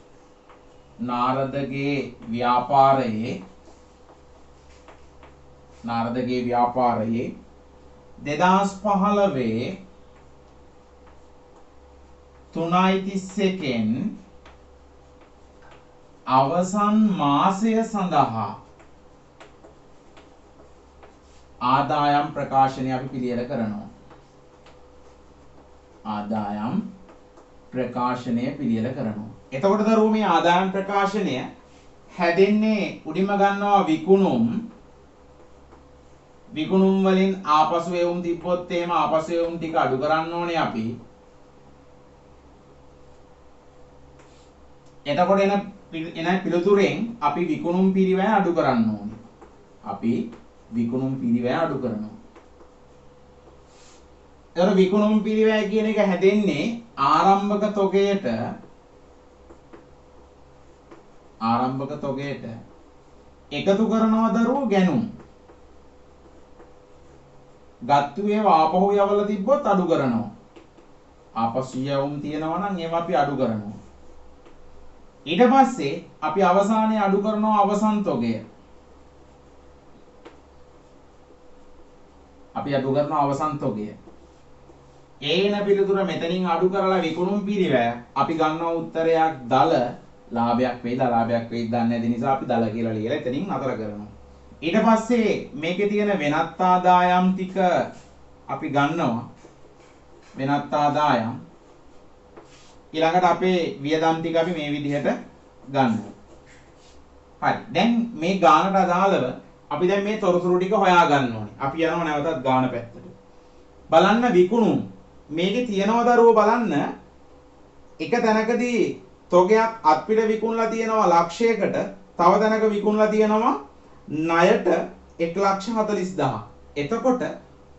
නාරදගේ ව්‍යාපාරයේ 2015 3.31 අවසන් මාසය සඳහා ආදායම් ප්‍රකාශනය අපි පිළියෙල කරනවා. ආදායම් ප්‍රකාශනය පිළියෙල කරනවා. එතකොට දරුවෝ මේ ආදායම් ප්‍රකාශනය හැදෙන්නේ උඩින්ම ගන්නවා විකුණුම් වලින් ආපසු එවුම් තිබ්බොත් එහෙම ආපසු එවුම් ටික අඩු කරන්න ඕනේ අපි. එතකොට එන පිළිතුරෙන් අපි විකුණුම් පිරිවැය අඩු කරන්න ඕනේ. අපි විකුණුම් පිරිවැය අඩු කරනවා. එතකොට විකුණුම් පිරිවැය කියන එක හැදෙන්නේ ආරම්භක තොගයට එකතු කරනවා දරුවෝ ගැනුම්. ගත්තු ඒවා ආපහු යවලා තිබ්බොත් අඩු කරනවා. ආපසු යවුම් තියෙනවා නම් ඒවා අපි අඩු කරනවා. ඊට පස්සේ අපි අවසානයේ අඩු කරනවා අවසන් තොගය. අපි අඩු කරනවා අවසන් තොගය. ඒන පිළිතුර මෙතනින් අඩු කරලා විකුණුම් පිරිවැය අපි ගන්නවා උත්තරයක් දල ලාභයක් වෙයිද අලාභයක් වෙයිද දන්නේ නැති නිසා අපි දල කියලා ලියලා එතනින් නතර කරනවා. ඊට පස්සේ මේකේ තියෙන වෙනත් ආදායම් ටික අපි ගන්නවා. වෙනත් ආදායම් ඊළඟට අපේ වියදම් ටික අපි මේ විදිහට ගන්නවා. හරි. දැන් මේ ගානට අදාළව අපි දැන් මේ තොරතුරු ටික හොයා ගන්න ඕනේ. අපි යනවා නැවතත් ගාන පැත්තට. බලන්න විකුණුම් මේකේ තියෙනව දරුවෝ බලන්න එක තැනකදී තොගයක් අත්පිට විකුණලා තියෙනවා ලක්ෂයකට, තව තැනක විකුණලා තියෙනවා ණයට 1,40,000. එතකොට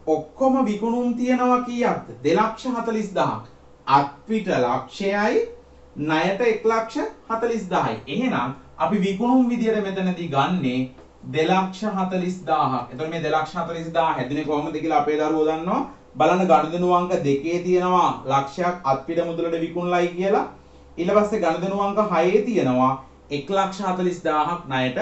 ඔක්කොම විකුණුම් තියෙනවා කීයක්ද? 2,40,000ක්. අත්පිට ලක්ෂයයි ණයට 1,40,000යි. එහෙනම් අපි විකුණුම් විදියට මෙතනදී ගන්නේ 2,40,000ක්. එතකොට මේ 2,40,000 හැදුනේ කොහොමද කියලා අපේ දරුවෝ දන්නවා. බලන්න ගනුදෙනු අංක දෙකේ තියෙනවා ලක්ෂයක් අත්පිට මුදලට විකුණලයි කියලා. ඊට පස්සේ ගනුදෙනු අංක 6 තියෙනවා 1,40,000ක් ණයට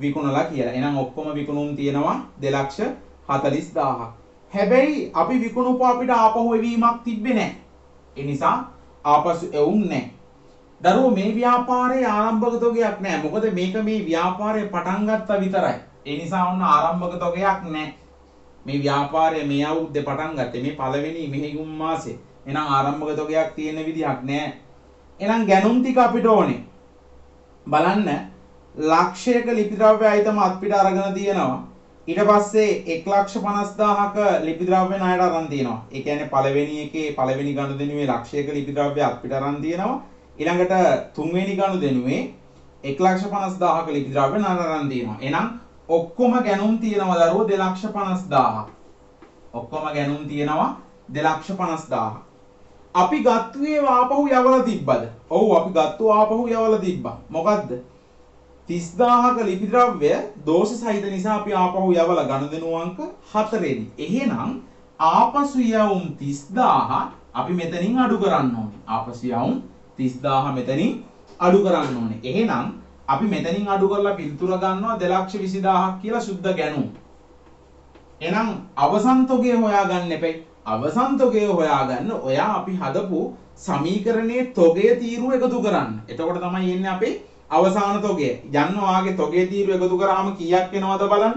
විකුණලා කියලා. එහෙනම් ඔක්කොම විකුණුම් තියෙනවා 2,40,000ක්. හැබැයි අපි විකුණුපුව අපිට ආපහු එවීමක් තිබ්බේ නැහැ. ඒ නිසා ආපසු එවුම් නැහැ. දරුවෝ මේ ව්‍යාපාරයේ ආරම්භක තොගයක් නැහැ. මොකද මේක මේ ව්‍යාපාරය පටන් ගත්තා විතරයි. ඒ නිසා ඔන්න ආරම්භක තොගයක් නැහැ. මේ ව්‍යාපාරය මේ අවුරුද්දේ පටන් ගත්තේ මේ පළවෙනි මෙහෙයුම් මාසේ. එහෙනම් ආරම්භක තොගයක් තියෙන විදිහක් නැහැ. එහෙනම් ගැනුම් ටික අපිට ඕනේ. බලන්න ලක්ෂයක ලිපි ද්‍රව්‍ය අයිතම අත්පිට අරගෙන තියෙනවා. ඊට පස්සේ 1,50,000ක ලිපි ද්‍රව්‍ය ණයට අරන් තියෙනවා. ඒ කියන්නේ පළවෙනි එකේ පළවෙනි ගනුදෙනුවේ ලක්ෂයක ලිපි ද්‍රව්‍ය අත්පිට අරන් තියෙනවා. ඊළඟට තුන්වෙනි ගනුදෙනුවේ 1,50,000ක ලිපි ද්‍රව්‍ය ණයට අරන් තියෙනවා. එහෙනම් ඔක්කොම ගැනුම් තියෙනවා දරුවෝ 2,50,000ක්. ඔක්කොම ගැනුම් තියෙනවා 2,50,000ක්. අපි ගත්තු ඒවා ආපහු යවලා තිබ්බද? ඔව් අපි ගත්තු ආපහු යවලා තිබ්බා. මොකද්ද? 30,000ක ලිපි ද්‍රව්‍ය දෝෂ සහිත නිසා අපි ආපහු යවලා ගනුදෙනු අංක 4 එහෙනම් ආපසු යවුම් 30,000 අපි මෙතනින් අඩු කරන්න ඕනේ. ආපසු යවුම් 30,000 මෙතනින් අඩු කරන්න ඕනේ. එහෙනම් අපි මෙතනින් අඩු කරලා පිළිතුර ගන්නවා 2,20,000ක් කියලා සුද්ධ ගැනුම්. එහෙනම් අවසන් තොගය හොයාගන්න එපයි. අවසන් තොගය හොයාගන්න ඔයා අපි හදපු සමීකරණයේ තොගය තීරුව එකතු කරන්න. එතකොට තමයි එන්නේ අපේ අවසාන තොගය. යන්න ඔයාගේ තොගය තීරුව එකතු කරාම කීයක් එනවද බලන්න.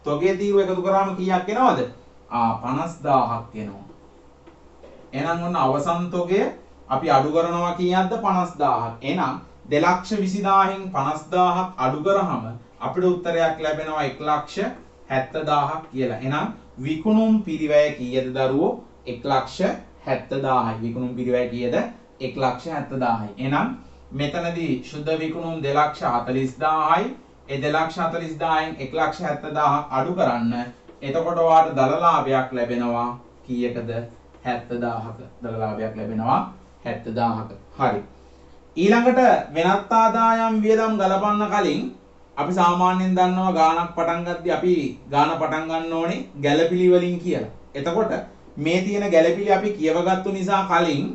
තොගය තීරුව එකතු කරාම කීයක් එනවද? 50000ක් එනවා. එහෙනම් ඔන්න අවසන් තොගය අපි අඩු කරනවා කීයක්ද? 50000ක්. එහෙනම් 220000න් 50000ක් අඩු කරාම අපිට උත්තරයක් ලැබෙනවා 1,70,000ක් කියලා. එහෙනම් විකුණුම් පිරිවැය කීයද දරුවෝ? 1,70,000යි. විකුණුම් පිරිවැය කීයද? 1,70,000යි. එහෙනම් මෙතනදී සුද්ධ විකුණුම් 2,40,000යි. ඒ 2,40,000න් 1,70,000ක් අඩු කරන්න. එතකොට ඔයාලට දල ලාභයක් ලැබෙනවා කීයකද? 70,000ක. දල ලාභයක් ලැබෙනවා 70,000ක. හරි. ඊළඟට වෙනත් ආදායම් වියදම් ගලපන්න කලින් අපි සාමාන්‍යයෙන් දන්නවා ගාණක් පටන් ගද්දී අපි ගාණ පටන් ගන්න ඕනේ ගැළපිලි වලින් කියලා. එතකොට මේ තියෙන ගැළපිලි අපි කියවගත්තු නිසා කලින්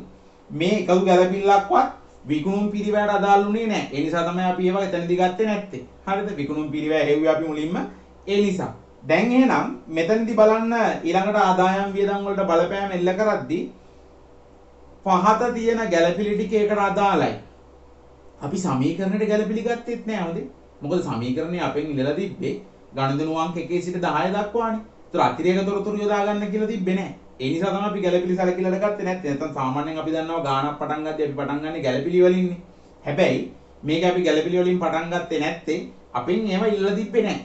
මේ එකදු ගැළපිල්ලක්වත් විකුණුම් පිරිවැයට අදාළුනේ නැහැ. ඒ නිසා තමයි අපි ඒවා එතනදී ගත්තේ නැත්තේ. හරිද? විකුණුම් පිරිවැය හෙව්වේ අපි මුලින්ම ඒ නිසා. දැන් එහෙනම් මෙතනදී බලන්න ඊළඟට ආදායම් වියදම් වලට බලපෑම එල්ල කරද්දී පහත තියෙන ගැළපිලි ටික ඒකට අදාළයි. අපි සමීකරණයට ගැළපිලි ගත්තෙත් නෑ හොඳේ. මොකද සමීකරණය අපෙන් ඉඳලා තිබ්බේ ගණිතන අංක 1 සිට 10 දක්වානේ. ඒතර අතිරේක තොරතුරු යොදා ගන්න කියලා තිබ්බේ නෑ. ඒ නිසා තමයි අපි ගැළපිලි සැලකිල්ලට ගත්තේ නැත්තේ. නැත්නම් සාමාන්‍යයෙන් අපි දන්නවා ගාණක් පටන් ගද්දී අපි පටන් ගන්නේ ගැළපිලි වලින්නේ. හැබැයි මේක අපි ගැළපිලි වලින් පටන් ගත්තේ නැත්තේ අපෙන් ඒවා ඉල්ලලා තිබ්බේ නෑ.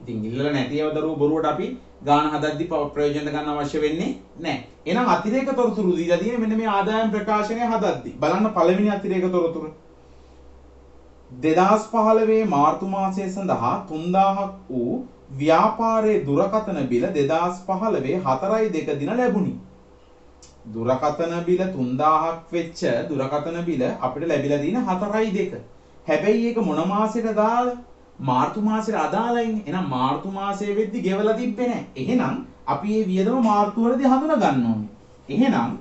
ඉතින් ඉල්ලලා නැති ඒවා දරුවෝ බොරුවට අපි ගාණ හදද්දී ප්‍රයෝජන ගන්න අවශ්‍ය වෙන්නේ නෑ. එහෙනම් අතිරේක තොරතුරු දීලා තියෙන්නේ මෙන්න මේ ආදායම් ප්‍රකාශනය හදද්දී. බලන්න පළවෙනි අතිරේක තොරතුරු 2015 මාර්තු මාසය සඳහා 3000ක් වූ ව්‍යාපාරයේ දුරකථන බිල 2015 4/2 දින ලැබුණි. දුරකථන බිල 3000ක් වෙච්ච දුරකථන බිල අපිට ලැබිලා තියෙන 4/2. හැබැයි ඒක මොන මාසෙට අදාළ? මාර්තු මාසෙට අදාළයිනේ. එහෙනම් මාර්තු මාසයේ වෙද්දි ගෙවලා තිබ්බේ නැහැ. එහෙනම් අපි මේ වියදම මාර්තු වලදී හඳුනා ගන්න ඕනේ. එහෙනම්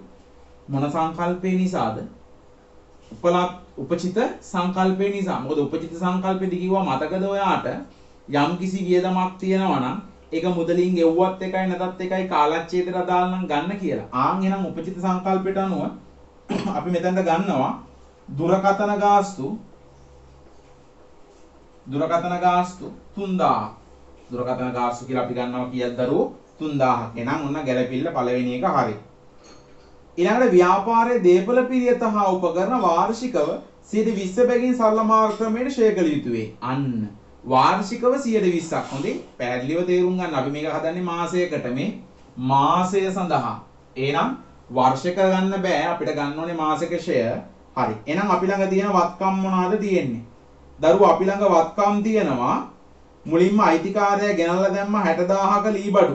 මොන සංකල්පේ නිසාද? උපචිත සංකල්පේ නිසා. මොකද උපචිත සංකල්පෙදි කිව්වා මතකද ඔයාට යම් කිසි වියදමක් තියෙනවා නම් ඒක මුදලින් ගෙවුවත් එකයි නැතත් එකයි කාලච්ඡේදයට අදාළ නම් ගන්න කියලා. ආන් එහෙනම් උපචිත සංකල්පයට අනුව අපි මෙතනට ගන්නවා දුරකථන ගාස්තු 3000. දුරකථන ගාස්තු කියලා අපි ගන්නවා කීයද දරුවෝ? 3000ක්. එහෙනම් ඔන්න ගැළපිල්ල පළවෙනි එක හරි. ඊළඟට ව්‍යාපාරයේ දේපල පිරියත හා උපකරණ වාර්ෂිකව 120 බැගින් සරල මාර්ග ක්‍රමයට ෂෙයා කළ යුතුයි. අන්න වාර්ෂිකව 120ක්. හොඳේ පැහැදිලිව තේරුම් ගන්න. අපි මේක හදන්නේ මාසයකට. මේ මාසය සඳහා. එහෙනම් වර්ෂයක ගන්න බෑ. අපිට ගන්න ඕනේ මාසික ෂෙයා. හරි. එහෙනම් අපි ළඟ තියෙන වත්කම් මොනවාද තියෙන්නේ? දරුවෝ අපි ළඟ වත්කම් තියෙනවා. මුලින්ම අයිතිකාරයා ගෙනල්ලා දැම්ම 60000ක ලීබඩු.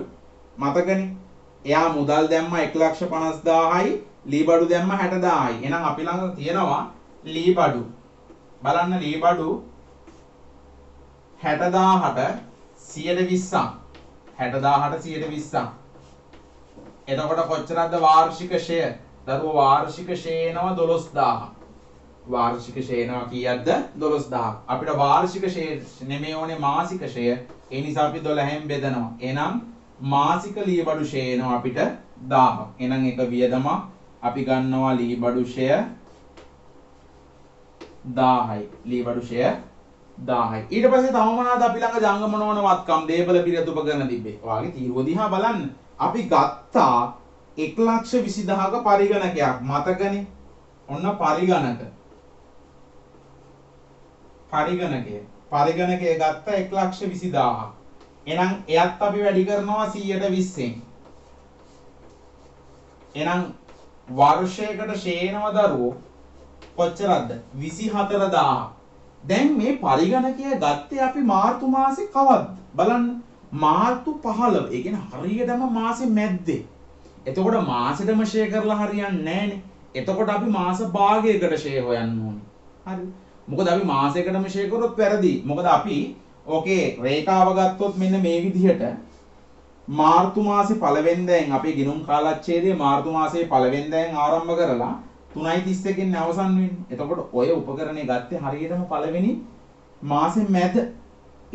මතකනේ? එයා මුදල් දැම්ම 1,50,000යි ලීබඩු දැම්ම 60,000යි. එහෙනම් අපි ළඟ තියෙනවා ලීබඩු. බලන්න ලීබඩු 60,000ට 120ක්. 60,000ට 120ක්. එතකොට කොච්චරද වාර්ෂික ෂෙයා? දරුවෝ වාර්ෂික ෂෙයා එනවා 12000. වාර්ෂික ෂෙයා එනවා කීයක්ද? 12000. අපිට වාර්ෂික ෂෙයා නෙමෙයි ඕනේ මාසික ෂෙයා. ඒ නිසා අපි 12න් බෙදනවා. එහෙනම් මාසික ලීබඩු ෂෙයා එනවා අපිට 1000ක්. එහෙනම් එක වියදමක් අපි ගන්නවා ලීබඩු ෂෙයා 1000යි. ලීබඩු ෂෙයා 1000යි. ඊට පස්සේ තව මොනවාද අපි ළඟ ජංගම නොවන වත්කම් දේපල පිරියත් උපකරණ තිබ්බේ. ඔයාගේ තීරුව දිහා බලන්න. අපි ගත්තා 1,20,000ක පරිගණකයක්. මතකනේ? ඔන්න පරිගණක. පරිගණකය ගත්ත 1,20,000ක්. එහෙනම් එයත් අපි වැඩි කරනවා 120ෙන්. එහෙනම් වර්ෂයකට ෂේනව දරුවෝ කොච්චරද? 24000. දැන් මේ පරිගණකය ගත්තේ අපි මාර්තු මාසේ කවද්ද? බලන්න. මාර්තු 15. ඒ කියන්නේ හරියටම මාසේ මැද්දේ. එතකොට මාසෙටම ෂේ කරලා හරියන්නේ නැහනේ. එතකොට අපි මාස භාගයකට ෂේ හොයන්න ඕනේ. හරි. මොකද අපි මාසයකටම ෂේ කරොත් වැරදි. මොකද අපි ඕකේ රේඛාව ගත්තොත් මෙන්න මේ විදිහට මාර්තු මාසේ පළවෙනිදාන් අපේ ගිණුම් කාලච්ඡේදයේ මාර්තු මාසේ පළවෙනිදාන් ආරම්භ කරලා 3:31 න් අවසන් වෙන්නේ. එතකොට ඔය උපකරණේ ගත්තේ හරියටම පළවෙනි මාසේ මැද.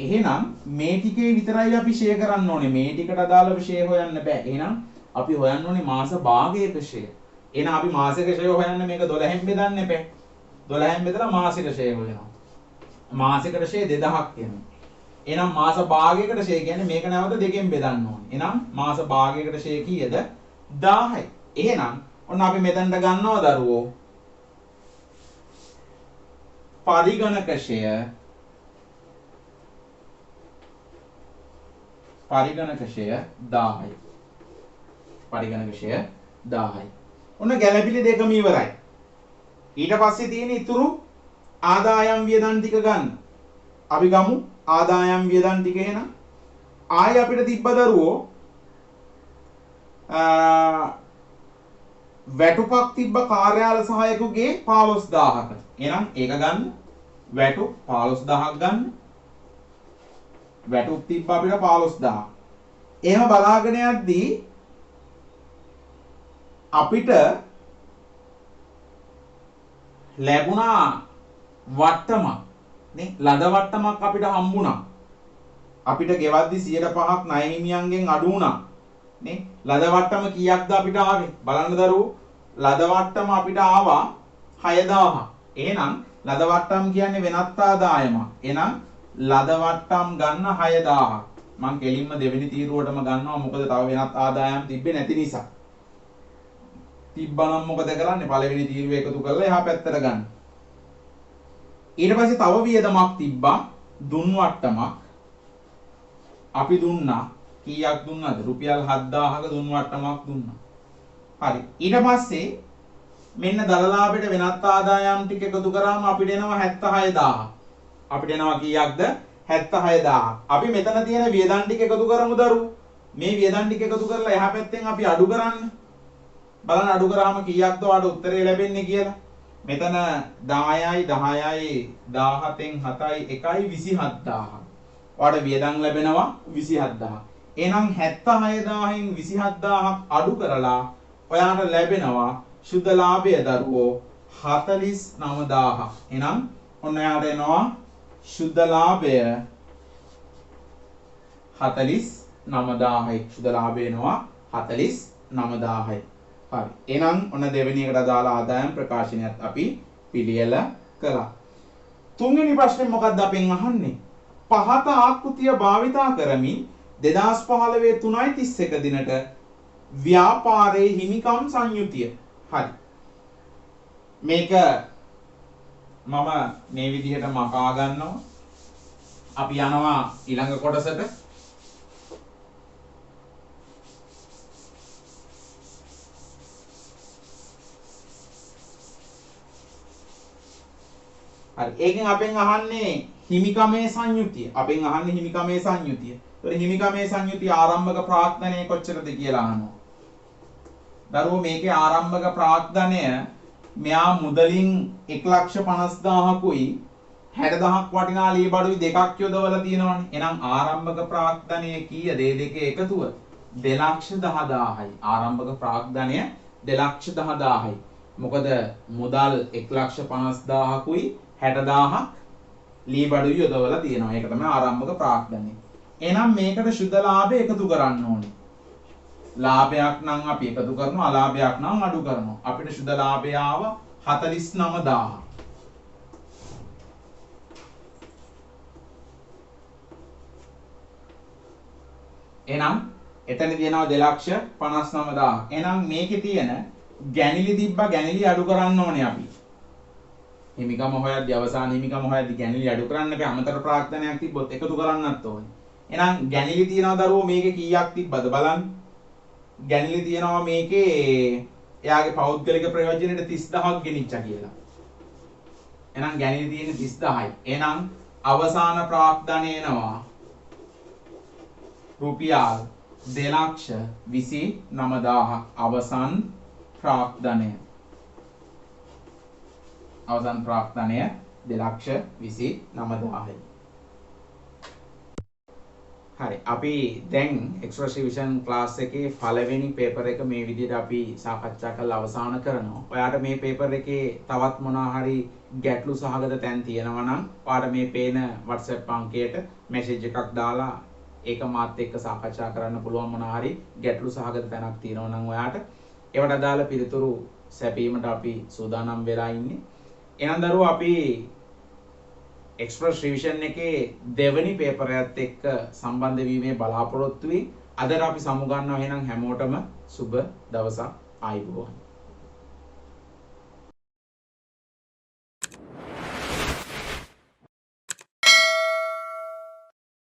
එහෙනම් මේ ටිකේ විතරයි අපි ෂෙයා කරන්න ඕනේ. මේ ටිකට අදාළව ෂෙයා හොයන්න බෑ. එහෙනම් අපි හොයන්න ඕනේ මාස භාගයක ෂෙයා. එහෙනම් අපි මාසික ෂෙයා හොයන්න මේක 12න් බෙදන්න එපා. 12න් බෙදලා මාසික ෂෙයා හොයනවා. මාසිකට ෂෙයා 2000ක් එනවා. එහෙනම් මාස භාගයකට ෂෙයා කියන්නේ මේක නැවත දෙකෙන් බෙදන්න ඕනේ. එහෙනම් මාස භාගයකට ෂෙයා කීයද? 1000යි. එහෙනම් ඔන්න අපි මෙතනට ගන්නවා දරුවෝ පරිගණක ෂෙයා පරිගණක ෂෙයා 1000යි. පරිගණක ෂෙයා 1000යි. ඔන්න ගැළපිලි දෙකම ඉවරයි. ඊට පස්සේ තියෙන ඉතුරු ආදායම් වියදම් ටික ගන්න. අපි ගමු ආදායම් වියදම් ටික එහෙනම්. ආයෙ අපිට තිබ්බ දරුවෝ වැටුපක් තිබ්බ කාර්යාල සහායකගේ 15000ක. එහෙනම් ඒක ගන්න. වැටුප් 15000ක් ගන්න. වැටුප් තිබ්බ අපිට 15000. එහෙම බලාගෙන යද්දී අපිට ලැබුණා වට්ටමක් නේ ලද වට්ටමක් අපිට හම්බුණා. අපිට ගෙවද්දි 105ක් ණය හිමියන්ගෙන් අඩු වුණා නේ. ලද වට්ටම කීයක්ද අපිට ආවේ? බලන්න දරුවෝ. ලද වට්ටම අපිට ආවා 6000ක්. එහෙනම් ලද වට්ටම් කියන්නේ වෙනත් ආදායමක්. එහෙනම් ලද වට්ටම් ගන්න 6000ක්. මම කෙලින්ම දෙවෙනි තීරුවටම ගන්නවා. මොකද තව වෙනත් ආදායම් තිබ්බේ නැති නිසා. තිබ්බනම් මොකද කරන්නේ? පළවෙනි තීරුව එකතු කරලා එහා පැත්තට ගන්න. ඊට පස්සේ තව වියදමක් තිබ්බා. දුන් වට්ටමක්. අපි දුන්නා. කීයක් දුන්නද? රුපියල් 7000ක දුන් වට්ටමක් දුන්නා. හරි. ඊට පස්සේ මෙන්න දලලාභයට වෙනත් ආදායම් ටික එකතු කරාම අපිට එනවා 76000. අපිට එනවා කීයක්ද? 76000. අපි මෙතන තියෙන වියදම් ටික එකතු කරමු දරුවෝ. මේ වියදම් ටික එකතු කරලා එහා පැත්තෙන් අපි අඩු කරන්න. බලන්න අඩු කරාම කීයක්ද ඔයාලට උත්තරේ ලැබෙන්නේ කියලා. මෙතන 10යි 10යි 17න් 7යි 1යි 27000. ඔයාලට වියදම් ලැබෙනවා 27000. එහෙනම් 76000න් 27000ක් අඩු කරලා ඔයාලට ලැබෙනවා ශුද්ධ ලාභය දරුවෝ 49000ක්. එහෙනම් ඔන්න ඔයාලට එනවා ශුද්ධ ලාභය 49000යි. ශුද්ධ ලාභය එනවා 49000යි. හරි. එහෙනම් ඔන්න දෙවෙනි එකට අදාළ ආදායම් ප්‍රකාශනයත් අපි පිළියෙල කළා. තුන්වෙනි ප්‍රශ්නේ මොකක්ද අපෙන් අහන්නේ? පහත ආකෘතිය භාවිතා කරමින් 2015 3.31 දිනට ව්‍යාපාරයේ හිමිකම් සංයුතිය. හරි. මේක මම මේ විදිහට මකා ගන්නවා. අපි යනවා ඊළඟ කොටසට. හරි. ඒකෙන් අපෙන් අහන්නේ හිමිකමේ සංයුතිය. අපෙන් අහන්නේ හිමිකමේ සංයුතිය. ඒතර හිමිකමේ සංයුතිය ආරම්භක ප්‍රාග්ධනය කොච්චරද කියලා අහනවා. දරුවෝ මේකේ ආරම්භක ප්‍රාග්ධනය මෙයා මුදලින් 1,50,000කුයි 60,000ක් වටිනා ලී බඩුයි දෙකක් යොදවලා තියෙනවනේ. එහෙනම් ආරම්භක ප්‍රාග්ධනය කීයද? මේ දෙකේ එකතුව 2,10,000යි. ආරම්භක ප්‍රාග්ධනය 2,10,000යි. මොකද මුදල් 1,50,000කුයි 60,000ක් ලී බඩුයි යොදවලා තියෙනවා. ඒක තමයි ආරම්භක ප්‍රාග්ධනය. එහෙනම් මේකට ශුද්ධ ලාභය එකතු කරන්න ඕනේ. ලාභයක් නම් අපි එකතු කරනවා, අලාභයක් නම් අඩු කරනවා. අපිට ශුද්ධ ලාභය ආව 49000. එහෙනම් එතන තියෙනවා 2,59,000. එහෙනම් මේකේ තියෙන ගැණිලි තිබ්බා, ගැණිලි අඩු කරන්න ඕනේ අපි. හිමිකම හොයද්දී අවසාන හිමිකම හොයද්දී ගැණිලි අඩු කරන්න බෑ. අමතර ප්‍රාග්ධනයක් තිබ්බොත් එකතු කරන්නත් ඕනේ. එහෙනම් ගැණිලි තියනවා දරුවෝ මේකේ කීයක් තිබ්බද බලන්න. ගැණිලි තියනවා මේකේ එයාගේ පෞද්ගලික ප්‍රයෝජනෙට 30000ක් ගෙනිච්චා කියලා. එහෙනම් ගැණිලි තියෙන්නේ 30000යි. එහෙනම් අවසාන ප්‍රාග්ධනය එනවා රුපියල් 2,29,000ක් අවසන් ප්‍රාග්ධනය. අවසන් ප්‍රාග්ධනය 2,29,000යි. හරි. අපි දැන් එක්ස්ප්‍රස් රිවිෂන් ක්ලාස් එකේ පළවෙනි පේපර් එක මේ විදිහට අපි සාකච්ඡා කරලා අවසන් කරනවා. ඔයාලට මේ පේපර් එකේ තවත් මොනවා හරි ගැටලු සහගත තැන් තියෙනවා නම් ඔයාලට මේ පේන WhatsApp අංකයට මැසේජ් එකක් දාලා ඒක මාත් එක්ක සාකච්ඡා කරන්න පුළුවන් මොනවා හරි ගැටලු සහගත තැනක් තියෙනවා නම් ඔයාට ඒවට අදාළ පිළිතුරු සැපීමට අපි සූදානම් වෙලා ඉන්නේ. එහෙනම් දරුවෝ අපි එක්ස්ප්‍රස් රිවිෂන් එකේ දෙවෙනි පේපර් එකත් එක්ක සම්බන්ධ වීමේ බලාපොරොත්තු වෙයි. අද අපි සමු ගන්නවා එහෙනම් හැමෝටම සුබ දවසක් ආයුබෝවන්.